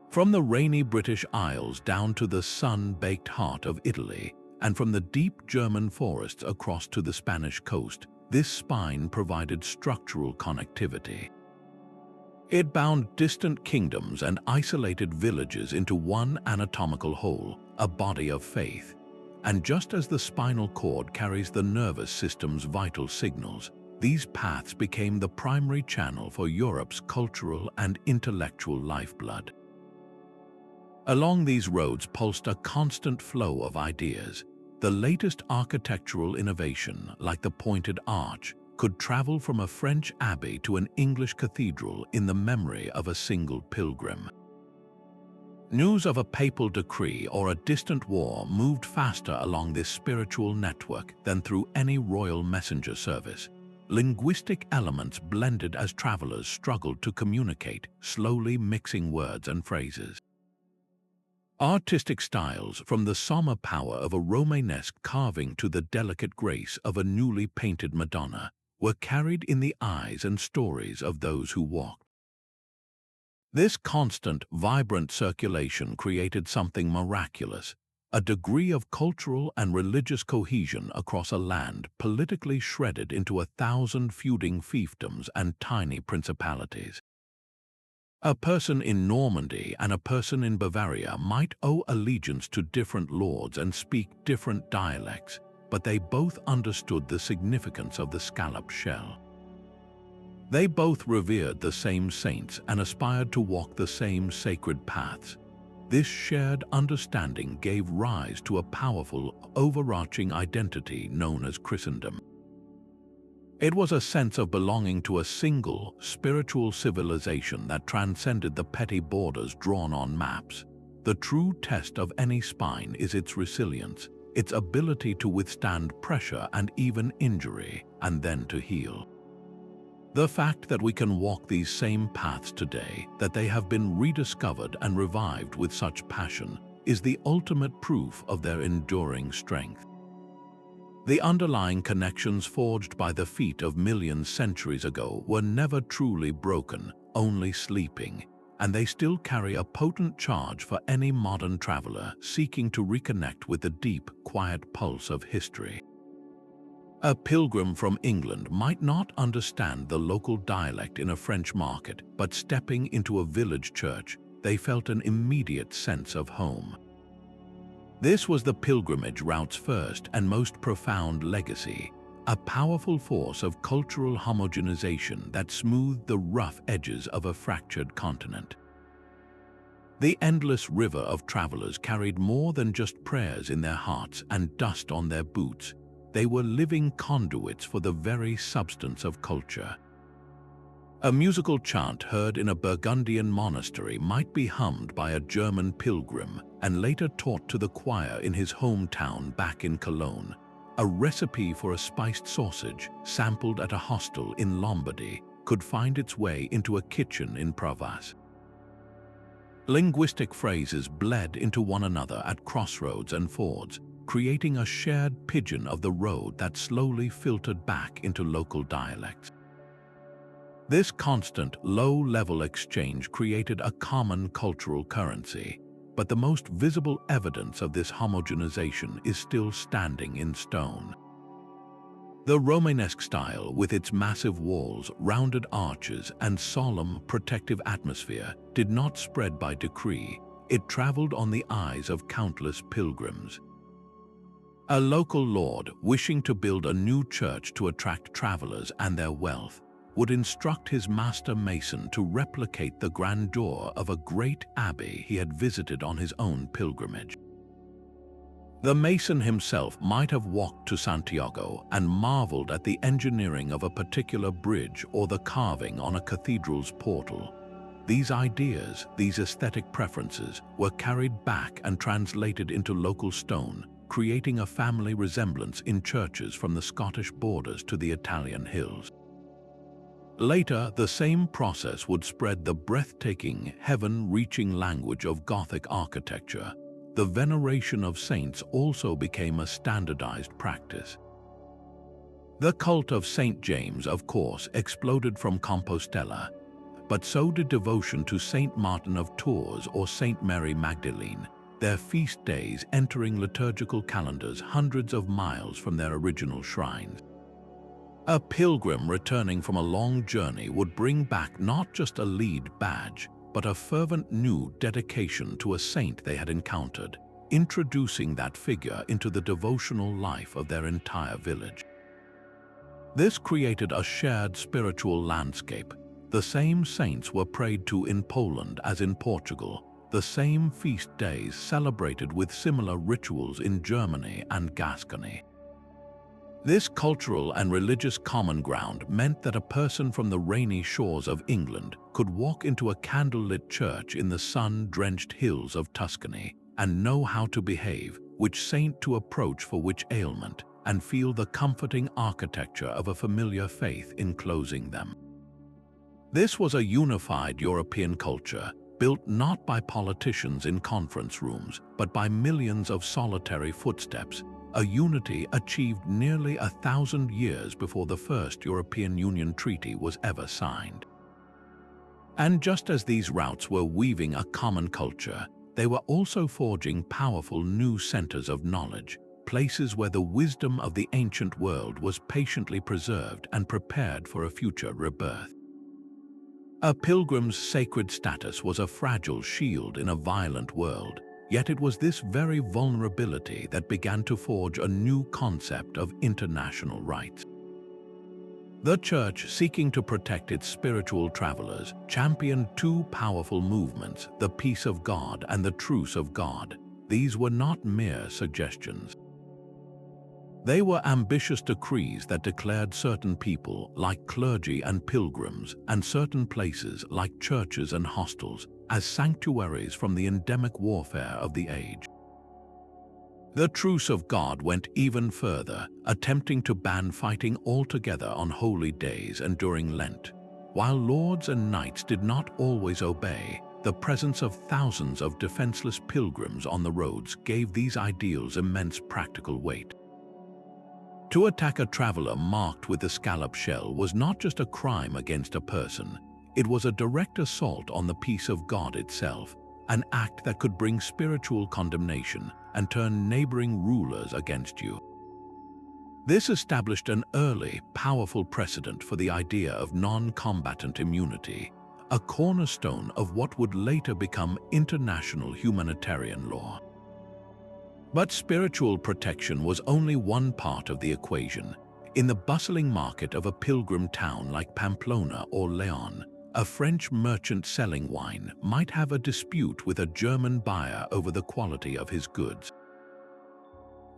From the rainy British Isles down to the sun-baked heart of Italy, and from the deep German forests across to the Spanish coast, This spine provided structural connectivity. It bound distant kingdoms and isolated villages into one anatomical whole, a body of faith. And just as the spinal cord carries the nervous system's vital signals, these paths became the primary channel for Europe's cultural and intellectual lifeblood. Along these roads pulsed a constant flow of ideas. The latest architectural innovation, like the pointed arch, could travel from a French abbey to an English cathedral in the memory of a single pilgrim. News of a papal decree or a distant war moved faster along this spiritual network than through any royal messenger service. Linguistic elements blended as travelers struggled to communicate, slowly mixing words and phrases. Artistic styles, from the somber power of a Romanesque carving to the delicate grace of a newly painted Madonna, were carried in the eyes and stories of those who walked. This constant, vibrant circulation created something miraculous, a degree of cultural and religious cohesion across a land politically shredded into 1,000 feuding fiefdoms and tiny principalities. A person in Normandy and a person in Bavaria might owe allegiance to different lords and speak different dialects, but they both understood the significance of the scalloped shell. They both revered the same saints and aspired to walk the same sacred paths. This shared understanding gave rise to a powerful, overarching identity known as Christendom. It was a sense of belonging to a single, spiritual civilization that transcended the petty borders drawn on maps. The true test of any spine is its resilience, its ability to withstand pressure and even injury, and then to heal. The fact that we can walk these same paths today, that they have been rediscovered and revived with such passion, is the ultimate proof of their enduring strength. The underlying connections forged by the feet of millions centuries ago were never truly broken, only sleeping, and they still carry a potent charge for any modern traveler seeking to reconnect with the deep, quiet pulse of history. A pilgrim from England might not understand the local dialect in a French market, but stepping into a village church, they felt an immediate sense of home. This was the pilgrimage route's first and most profound legacy, a powerful force of cultural homogenization that smoothed the rough edges of a fractured continent. The endless river of travelers carried more than just prayers in their hearts and dust on their boots. They were living conduits for the very substance of culture. A musical chant heard in a Burgundian monastery might be hummed by a German pilgrim and later taught to the choir in his hometown back in Cologne. A recipe for a spiced sausage, sampled at a hostel in Lombardy, could find its way into a kitchen in Provence. Linguistic phrases bled into one another at crossroads and fords, creating a shared pidgin of the road that slowly filtered back into local dialects. This constant, low-level exchange created a common cultural currency, but the most visible evidence of this homogenization is still standing in stone. The Romanesque style, with its massive walls, rounded arches, and solemn, protective atmosphere, did not spread by decree. It traveled on the eyes of countless pilgrims. A local lord, wishing to build a new church to attract travelers and their wealth, would instruct his master mason to replicate the grandeur of a great abbey he had visited on his own pilgrimage. The mason himself might have walked to Santiago and marveled at the engineering of a particular bridge or the carving on a cathedral's portal. These ideas, these aesthetic preferences, were carried back and translated into local stone, creating a family resemblance in churches from the Scottish borders to the Italian hills. Later, the same process would spread the breathtaking, heaven-reaching language of Gothic architecture. The veneration of saints also became a standardized practice. The cult of Saint James, of course, exploded from Compostela, but so did devotion to Saint Martin of Tours or Saint Mary Magdalene, their feast days entering liturgical calendars hundreds of miles from their original shrines. A pilgrim returning from a long journey would bring back not just a lead badge, but a fervent new dedication to a saint they had encountered, introducing that figure into the devotional life of their entire village. This created a shared spiritual landscape. The same saints were prayed to in Poland as in Portugal, the same feast days celebrated with similar rituals in Germany and Gascony. This cultural and religious common ground meant that a person from the rainy shores of England could walk into a candlelit church in the sun-drenched hills of Tuscany and know how to behave, which saint to approach for which ailment, and feel the comforting architecture of a familiar faith enclosing them. This was a unified European culture, built not by politicians in conference rooms, but by millions of solitary footsteps, a unity achieved nearly 1,000 years before the first European Union treaty was ever signed. And just as these routes were weaving a common culture, they were also forging powerful new centers of knowledge, places where the wisdom of the ancient world was patiently preserved and prepared for a future rebirth. A pilgrim's sacred status was a fragile shield in a violent world, yet it was this very vulnerability that began to forge a new concept of international rights. The Church, seeking to protect its spiritual travelers, championed two powerful movements, the peace of God and the truce of God. These were not mere suggestions. They were ambitious decrees that declared certain people, like clergy and pilgrims, and certain places, like churches and hostels, as sanctuaries from the endemic warfare of the age. The truce of God went even further, attempting to ban fighting altogether on holy days and during Lent. While lords and knights did not always obey, the presence of thousands of defenseless pilgrims on the roads gave these ideals immense practical weight. To attack a traveler marked with the scallop shell was not just a crime against a person, it was a direct assault on the peace of God itself, an act that could bring spiritual condemnation and turn neighboring rulers against you. This established an early, powerful precedent for the idea of non-combatant immunity, a cornerstone of what would later become international humanitarian law. But spiritual protection was only one part of the equation. In the bustling market of a pilgrim town like Pamplona or Leon, a French merchant selling wine might have a dispute with a German buyer over the quality of his goods.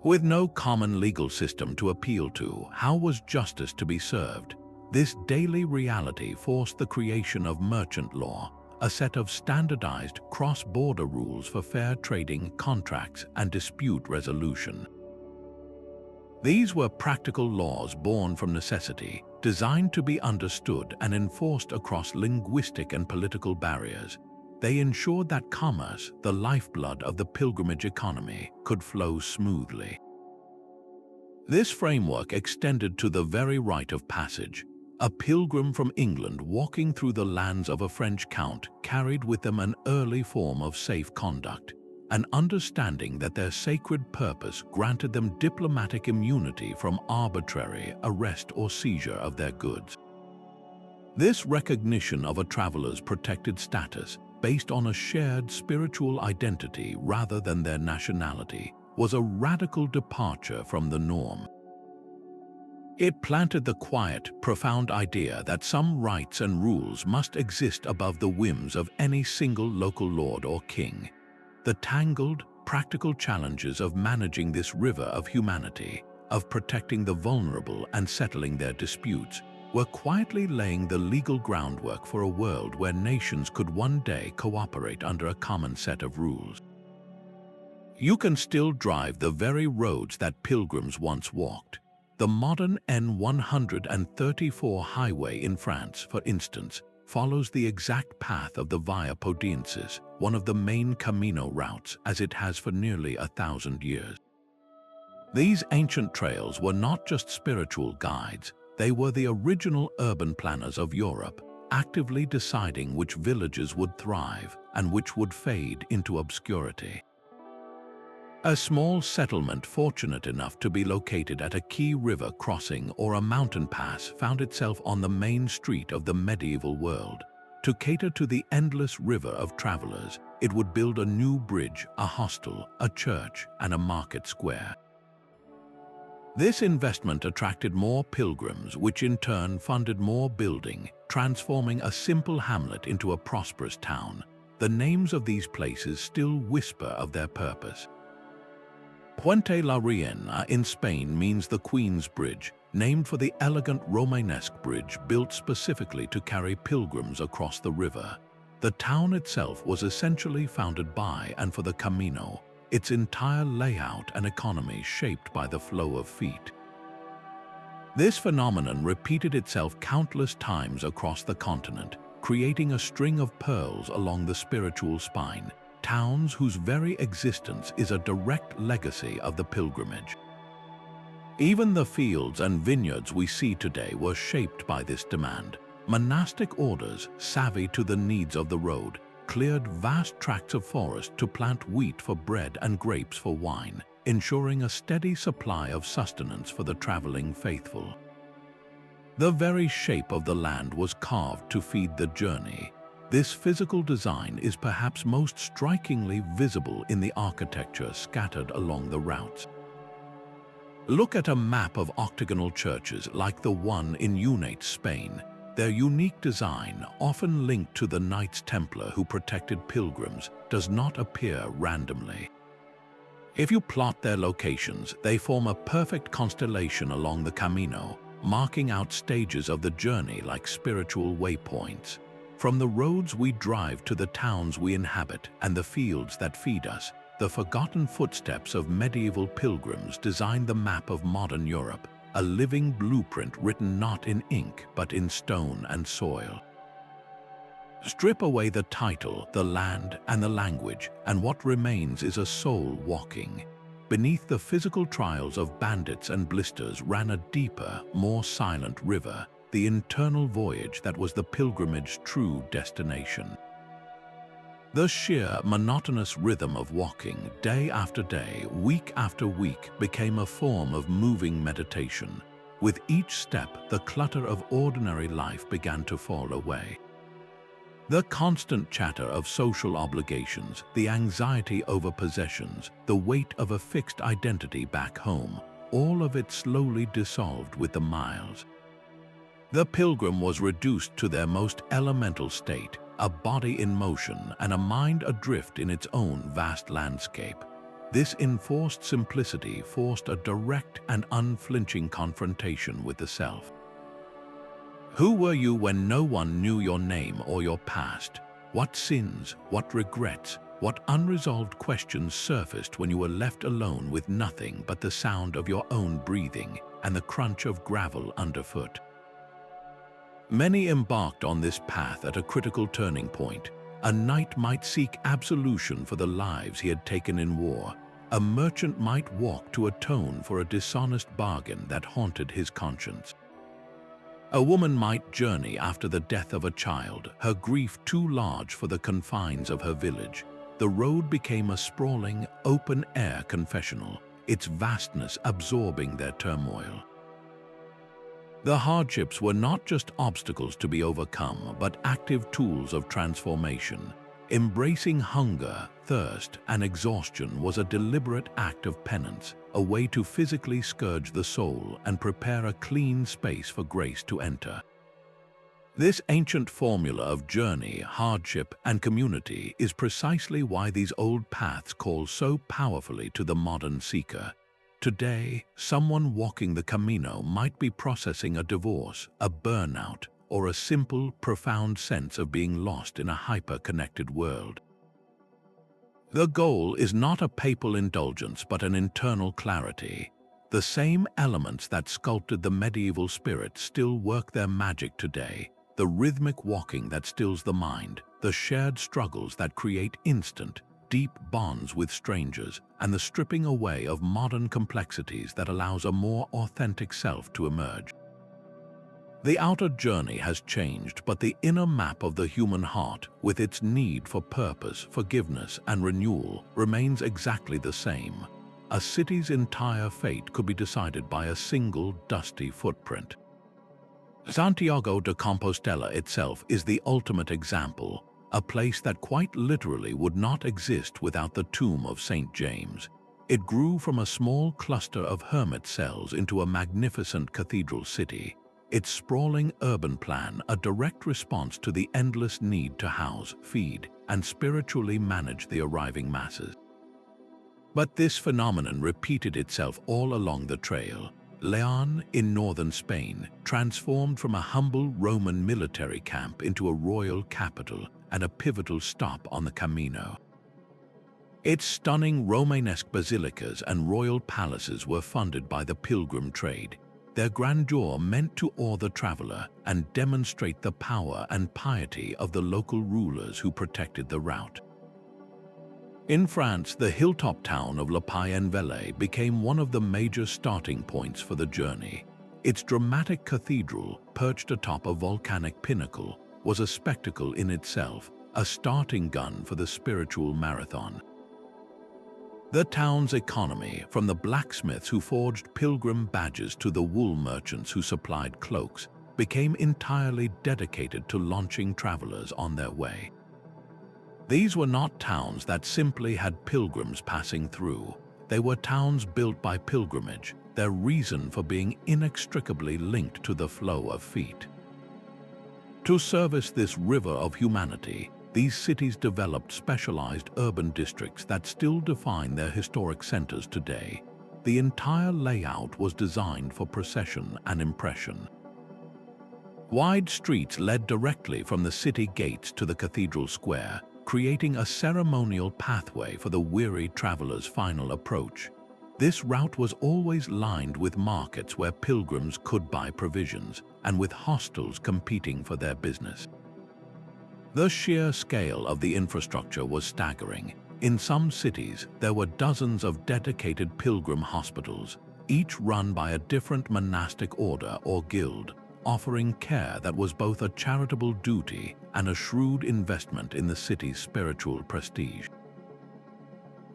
With no common legal system to appeal to, how was justice to be served? This daily reality forced the creation of merchant law, a set of standardized cross-border rules for fair trading, contracts, and dispute resolution. These were practical laws born from necessity, designed to be understood and enforced across linguistic and political barriers. They ensured that commerce, the lifeblood of the pilgrimage economy, could flow smoothly. This framework extended to the very rite of passage. A pilgrim from England walking through the lands of a French count carried with them an early form of safe conduct, an understanding that their sacred purpose granted them diplomatic immunity from arbitrary arrest or seizure of their goods. This recognition of a traveler's protected status, based on a shared spiritual identity rather than their nationality, was a radical departure from the norm. It planted the quiet, profound idea that some rights and rules must exist above the whims of any single local lord or king. The tangled, practical challenges of managing this river of humanity, of protecting the vulnerable and settling their disputes, were quietly laying the legal groundwork for a world where nations could one day cooperate under a common set of rules. You can still drive the very roads that pilgrims once walked. The modern N134 highway in France, for instance, follows the exact path of the Via Francigena, one of the main Camino routes, as it has for nearly 1,000 years. These ancient trails were not just spiritual guides, they were the original urban planners of Europe, actively deciding which villages would thrive and which would fade into obscurity. A small settlement fortunate enough to be located at a key river crossing or a mountain pass found itself on the main street of the medieval world. To cater to the endless river of travelers, it would build a new bridge, a hostel, a church, and a market square. This investment attracted more pilgrims, which in turn funded more building, transforming a simple hamlet into a prosperous town. The names of these places still whisper of their purpose. Puente la Reina in Spain means the Queen's Bridge, named for the elegant Romanesque bridge built specifically to carry pilgrims across the river. The town itself was essentially founded by and for the Camino, its entire layout and economy shaped by the flow of feet. This phenomenon repeated itself countless times across the continent, creating a string of pearls along the spiritual spine, towns whose very existence is a direct legacy of the pilgrimage. Even the fields and vineyards we see today were shaped by this demand. Monastic orders, savvy to the needs of the road, cleared vast tracts of forest to plant wheat for bread and grapes for wine, ensuring a steady supply of sustenance for the traveling faithful. The very shape of the land was carved to feed the journey. This physical design is perhaps most strikingly visible in the architecture scattered along the routes. Look at a map of octagonal churches like the one in Unate, Spain. Their unique design, often linked to the Knights Templar who protected pilgrims, does not appear randomly. If you plot their locations, they form a perfect constellation along the Camino, marking out stages of the journey like spiritual waypoints. From the roads we drive to the towns we inhabit and the fields that feed us, the forgotten footsteps of medieval pilgrims designed the map of modern Europe, a living blueprint written not in ink but in stone and soil. Strip away the title, the land, and the language, and what remains is a soul walking. Beneath the physical trials of bandits and blisters ran a deeper, more silent river, the internal voyage that was the pilgrimage's true destination. The sheer, monotonous rhythm of walking, day after day, week after week, became a form of moving meditation. With each step, the clutter of ordinary life began to fall away. The constant chatter of social obligations, the anxiety over possessions, the weight of a fixed identity back home, all of it slowly dissolved with the miles. The pilgrim was reduced to their most elemental state, a body in motion and a mind adrift in its own vast landscape. This enforced simplicity forced a direct and unflinching confrontation with the self. Who were you when no one knew your name or your past? What sins, what regrets, what unresolved questions surfaced when you were left alone with nothing but the sound of your own breathing and the crunch of gravel underfoot? Many embarked on this path at a critical turning point. A knight might seek absolution for the lives he had taken in war. A merchant might walk to atone for a dishonest bargain that haunted his conscience. A woman might journey after the death of a child, her grief too large for the confines of her village. The road became a sprawling, open-air confessional, its vastness absorbing their turmoil. The hardships were not just obstacles to be overcome, but active tools of transformation. Embracing hunger, thirst, and exhaustion was a deliberate act of penance, a way to physically scourge the soul and prepare a clean space for grace to enter. This ancient formula of journey, hardship, and community is precisely why these old paths call so powerfully to the modern seeker. Today, someone walking the Camino might be processing a divorce, a burnout, or a simple, profound sense of being lost in a hyper-connected world. The goal is not a papal indulgence but an internal clarity. The same elements that sculpted the medieval spirit still work their magic today. The rhythmic walking that stills the mind, the shared struggles that create instant, deep bonds with strangers, and the stripping away of modern complexities that allows a more authentic self to emerge. The outer journey has changed, but the inner map of the human heart, with its need for purpose, forgiveness, and renewal, remains exactly the same. a city's entire fate could be decided by a single dusty footprint. Santiago de Compostela itself is the ultimate example, a place that quite literally would not exist without the tomb of St. James. It grew from a small cluster of hermit cells into a magnificent cathedral city, its sprawling urban plan a direct response to the endless need to house, feed, and spiritually manage the arriving masses. But this phenomenon repeated itself all along the trail. Leon, in northern Spain, transformed from a humble Roman military camp into a royal capital and a pivotal stop on the Camino. Its stunning Romanesque basilicas and royal palaces were funded by the pilgrim trade, their grandeur meant to awe the traveler and demonstrate the power and piety of the local rulers who protected the route. In France, the hilltop town of La Paille-en-Velay became one of the major starting points for the journey. Its dramatic cathedral, perched atop a volcanic pinnacle, was a spectacle in itself, a starting gun for the spiritual marathon. The town's economy, from the blacksmiths who forged pilgrim badges to the wool merchants who supplied cloaks, became entirely dedicated to launching travelers on their way. These were not towns that simply had pilgrims passing through. They were towns built by pilgrimage, their reason for being inextricably linked to the flow of feet. To service this river of humanity, these cities developed specialized urban districts that still define their historic centers today. The entire layout was designed for procession and impression. Wide streets led directly from the city gates to the cathedral square, creating a ceremonial pathway for the weary traveler's final approach. This route was always lined with markets where pilgrims could buy provisions, and with hostels competing for their business. The sheer scale of the infrastructure was staggering. In some cities, there were dozens of dedicated pilgrim hospitals, each run by a different monastic order or guild, offering care that was both a charitable duty and a shrewd investment in the city's spiritual prestige.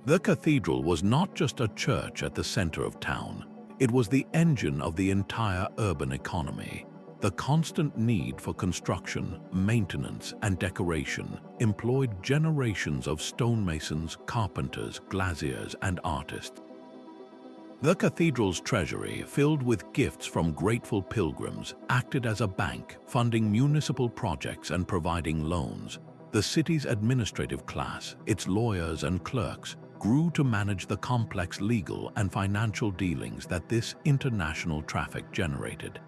The cathedral was not just a church at the center of town, it was the engine of the entire urban economy. The constant need for construction, maintenance, and decoration employed generations of stonemasons, carpenters, glaziers, and artists. The cathedral's treasury, filled with gifts from grateful pilgrims, acted as a bank, funding municipal projects and providing loans. The city's administrative class, its lawyers and clerks, grew to manage the complex legal and financial dealings that this international traffic generated.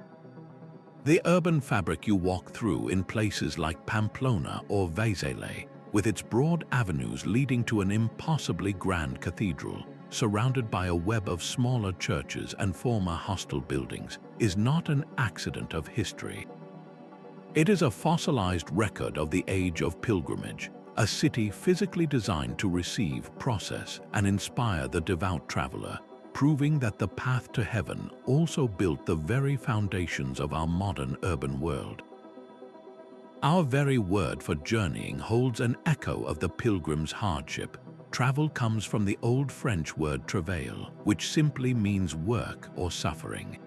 The urban fabric you walk through in places like Pamplona or Vézelay, with its broad avenues leading to an impossibly grand cathedral, surrounded by a web of smaller churches and former hostel buildings, is not an accident of history. It is a fossilized record of the age of pilgrimage, a city physically designed to receive, process, and inspire the devout traveler, proving that the path to heaven also built the very foundations of our modern urban world. Our very word for journeying holds an echo of the pilgrim's hardship. Travel comes from the old French word travail, which simply means work or suffering.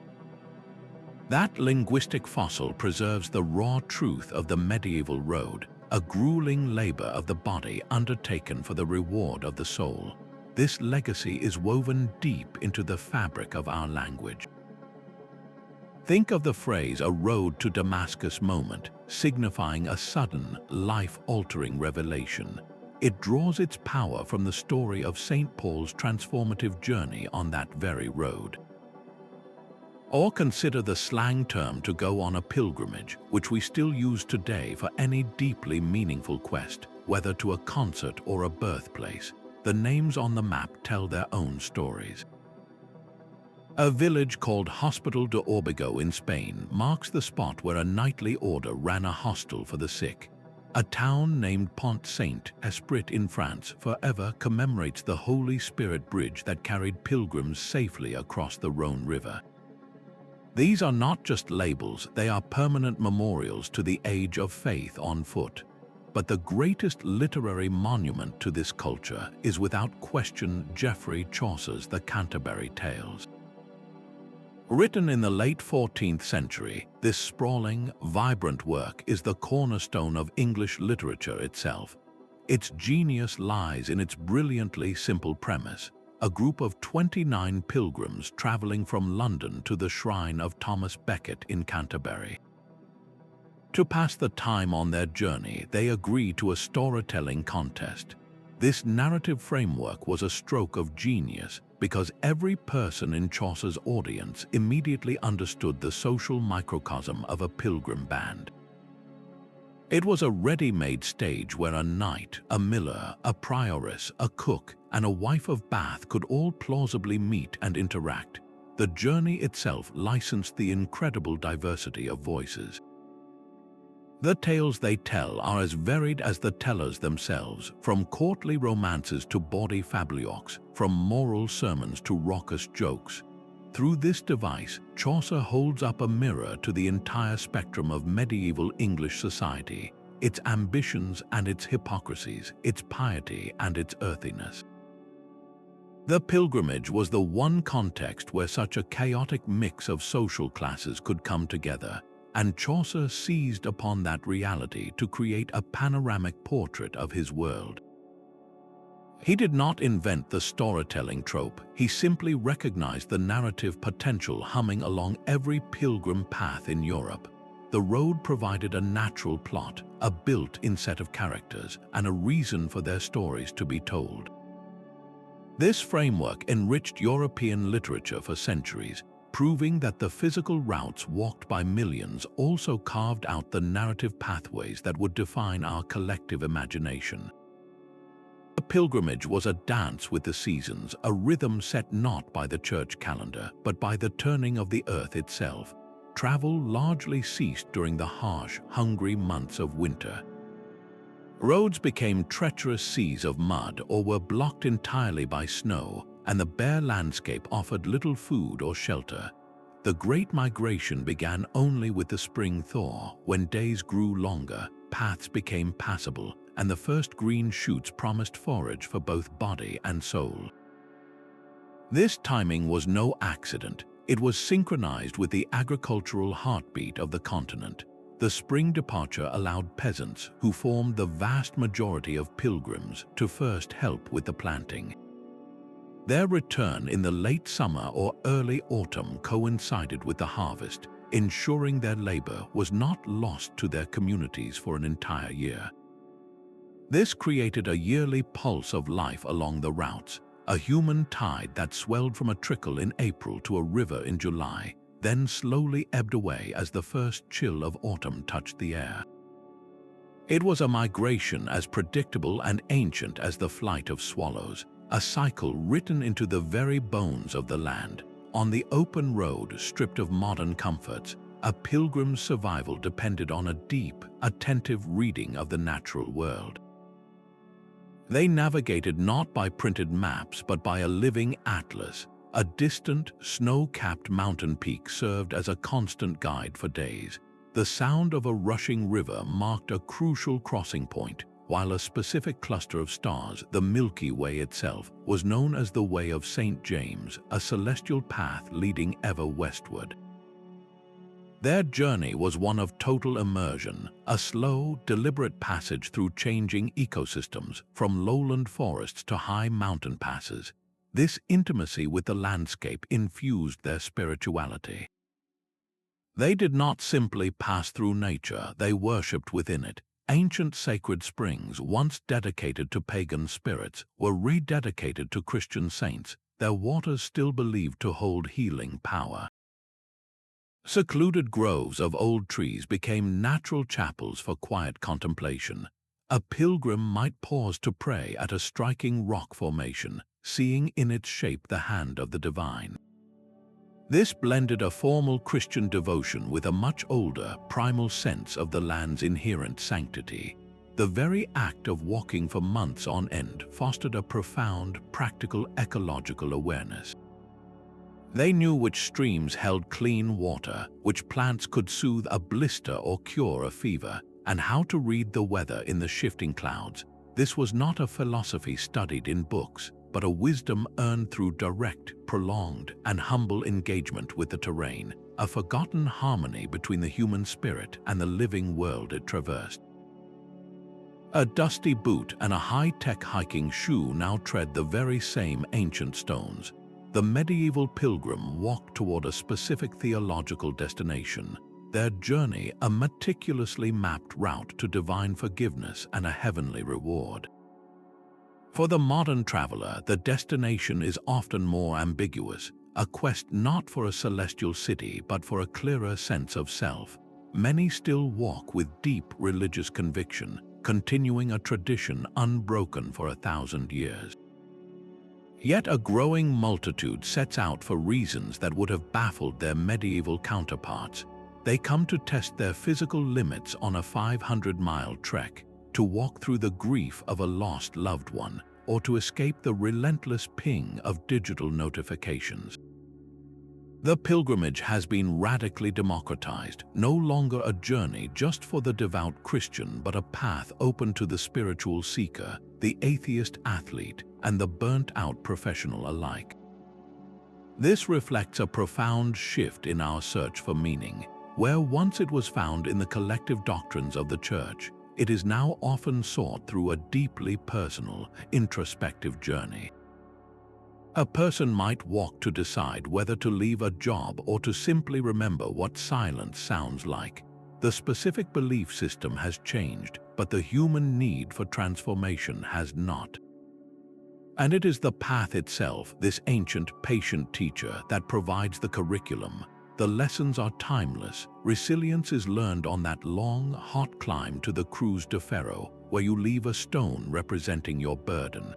That linguistic fossil preserves the raw truth of the medieval road, a grueling labor of the body undertaken for the reward of the soul. This legacy is woven deep into the fabric of our language. Think of the phrase "a road to Damascus" moment, signifying a sudden, life-altering revelation. It draws its power from the story of St. Paul's transformative journey on that very road. Or consider the slang term "to go on a pilgrimage," which we still use today for any deeply meaningful quest, whether to a concert or a birthplace. The names on the map tell their own stories. A village called Hospital de Orbigo in Spain marks the spot where a knightly order ran a hostel for the sick. A town named Pont Saint-Esprit in France forever commemorates the Holy Spirit Bridge that carried pilgrims safely across the Rhone River. These are not just labels, they are permanent memorials to the age of faith on foot. But the greatest literary monument to this culture is without question Geoffrey Chaucer's The Canterbury Tales. Written in the late 14th century, this sprawling, vibrant work is the cornerstone of English literature itself. Its genius lies in its brilliantly simple premise: a group of 29 pilgrims traveling from London to the shrine of Thomas Becket in Canterbury. To pass the time on their journey, they agree to a storytelling contest. This narrative framework was a stroke of genius because every person in Chaucer's audience immediately understood the social microcosm of a pilgrim band. It was a ready-made stage where a knight, a miller, a prioress, a cook, and a wife of Bath could all plausibly meet and interact. The journey itself licensed the incredible diversity of voices. The tales they tell are as varied as the tellers themselves, from courtly romances to bawdy fabliaux, from moral sermons to raucous jokes. Through this device, Chaucer holds up a mirror to the entire spectrum of medieval English society, its ambitions and its hypocrisies, its piety and its earthiness. The pilgrimage was the one context where such a chaotic mix of social classes could come together, and Chaucer seized upon that reality to create a panoramic portrait of his world. He did not invent the storytelling trope, he simply recognized the narrative potential humming along every pilgrim path in Europe. The road provided a natural plot, a built-in set of characters, and a reason for their stories to be told. This framework enriched European literature for centuries, proving that the physical routes walked by millions also carved out the narrative pathways that would define our collective imagination. The pilgrimage was a dance with the seasons, a rhythm set not by the church calendar, but by the turning of the earth itself. Travel largely ceased during the harsh, hungry months of winter. Roads became treacherous seas of mud or were blocked entirely by snow, and the bare landscape offered little food or shelter. The Great Migration began only with the spring thaw, when days grew longer, paths became passable, and the first green shoots promised forage for both body and soul. This timing was no accident. It was synchronized with the agricultural heartbeat of the continent. The spring departure allowed peasants, who formed the vast majority of pilgrims, to first help with the planting. Their return in the late summer or early autumn coincided with the harvest, ensuring their labor was not lost to their communities for an entire year. This created a yearly pulse of life along the routes, a human tide that swelled from a trickle in April to a river in July, then slowly ebbed away as the first chill of autumn touched the air. It was a migration as predictable and ancient as the flight of swallows, a cycle written into the very bones of the land. On the open road, stripped of modern comforts, a pilgrim's survival depended on a deep, attentive reading of the natural world. They navigated not by printed maps but by a living atlas. A distant, snow-capped mountain peak served as a constant guide for days. The sound of a rushing river marked a crucial crossing point, while a specific cluster of stars, the Milky Way itself, was known as the Way of St. James, a celestial path leading ever westward. Their journey was one of total immersion, a slow, deliberate passage through changing ecosystems, from lowland forests to high mountain passes. This intimacy with the landscape infused their spirituality. They did not simply pass through nature, they worshipped within it. Ancient sacred springs, once dedicated to pagan spirits, were rededicated to Christian saints, their waters still believed to hold healing power. Secluded groves of old trees became natural chapels for quiet contemplation. A pilgrim might pause to pray at a striking rock formation, seeing in its shape the hand of the divine. This blended a formal Christian devotion with a much older, primal sense of the land's inherent sanctity. The very act of walking for months on end fostered a profound, practical ecological awareness. They knew which streams held clean water, which plants could soothe a blister or cure a fever, and how to read the weather in the shifting clouds. This was not a philosophy studied in books, but a wisdom earned through direct, prolonged, and humble engagement with the terrain, a forgotten harmony between the human spirit and the living world it traversed. A dusty boot and a high-tech hiking shoe now tread the very same ancient stones. The medieval pilgrim walked toward a specific theological destination, their journey a meticulously mapped route to divine forgiveness and a heavenly reward. For the modern traveler, the destination is often more ambiguous, a quest not for a celestial city but for a clearer sense of self. Many still walk with deep religious conviction, continuing a tradition unbroken for 1,000 years. Yet a growing multitude sets out for reasons that would have baffled their medieval counterparts. They come to test their physical limits on a 500-mile trek, to walk through the grief of a lost loved one, or to escape the relentless ping of digital notifications. The pilgrimage has been radically democratized, no longer a journey just for the devout Christian but a path open to the spiritual seeker, the atheist athlete, and the burnt-out professional alike. This reflects a profound shift in our search for meaning. Where once it was found in the collective doctrines of the Church, it is now often sought through a deeply personal, introspective journey. A person might walk to decide whether to leave a job or to simply remember what silence sounds like. The specific belief system has changed, but the human need for transformation has not. And it is the path itself, this ancient, patient teacher, that provides the curriculum. The lessons are timeless. Resilience is learned on that long, hot climb to the Cruz de Ferro, where you leave a stone representing your burden.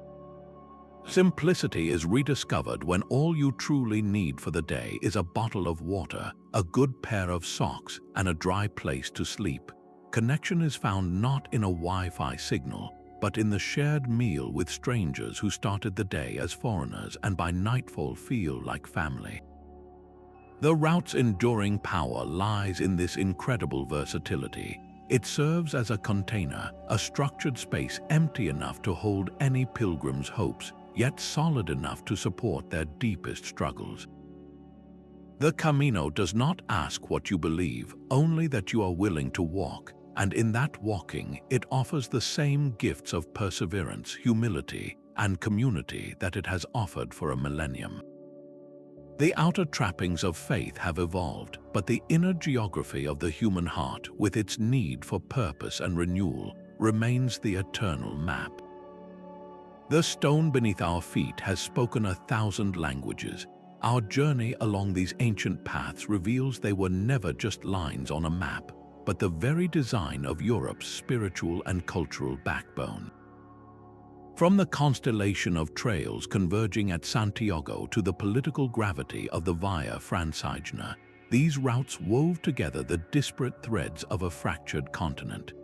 Simplicity is rediscovered when all you truly need for the day is a bottle of water, a good pair of socks, and a dry place to sleep. Connection is found not in a Wi-Fi signal, but in the shared meal with strangers who started the day as foreigners and by nightfall feel like family. The route's enduring power lies in this incredible versatility. It serves as a container, a structured space empty enough to hold any pilgrim's hopes, yet solid enough to support their deepest struggles. The Camino does not ask what you believe, only that you are willing to walk, and in that walking, it offers the same gifts of perseverance, humility, and community that it has offered for a millennium. The outer trappings of faith have evolved, but the inner geography of the human heart, with its need for purpose and renewal, remains the eternal map. The stone beneath our feet has spoken 1,000 languages. Our journey along these ancient paths reveals they were never just lines on a map, but the very design of Europe's spiritual and cultural backbone. From the constellation of trails converging at Santiago to the political gravity of the Via Francigena, these routes wove together the disparate threads of a fractured continent.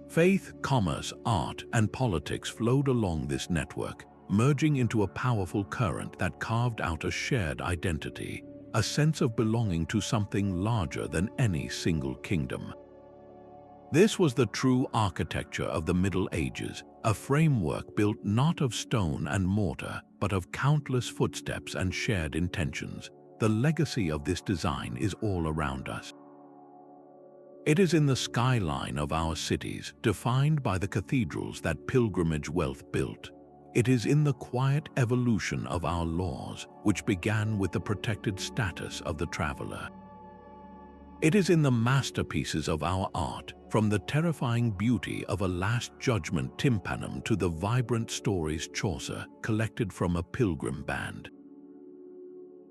Faith, commerce, art, and politics flowed along this network, merging into a powerful current that carved out a shared identity, a sense of belonging to something larger than any single kingdom. This was the true architecture of the Middle Ages, a framework built not of stone and mortar, but of countless footsteps and shared intentions. The legacy of this design is all around us. It is in the skyline of our cities, defined by the cathedrals that pilgrimage wealth built. It is in the quiet evolution of our laws, which began with the protected status of the traveler. It is in the masterpieces of our art, from the terrifying beauty of a Last Judgment tympanum to the vibrant stories Chaucer collected from a pilgrim band.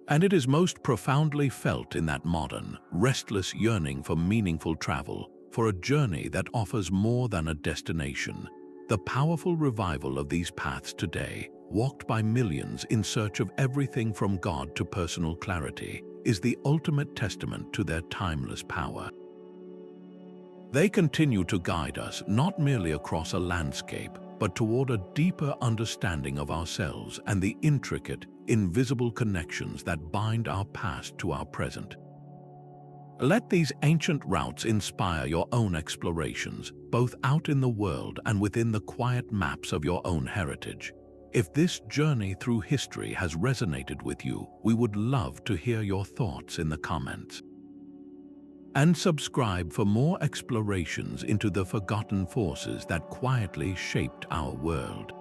And it is most profoundly felt in that modern, restless yearning for meaningful travel, for a journey that offers more than a destination. The powerful revival of these paths today, walked by millions in search of everything from God to personal clarity, is the ultimate testament to their timeless power. They continue to guide us not merely across a landscape, but toward a deeper understanding of ourselves and the intricate, invisible connections that bind our past to our present. Let these ancient routes inspire your own explorations, both out in the world and within the quiet maps of your own heritage. If this journey through history has resonated with you, we would love to hear your thoughts in the comments. And subscribe for more explorations into the forgotten forces that quietly shaped our world.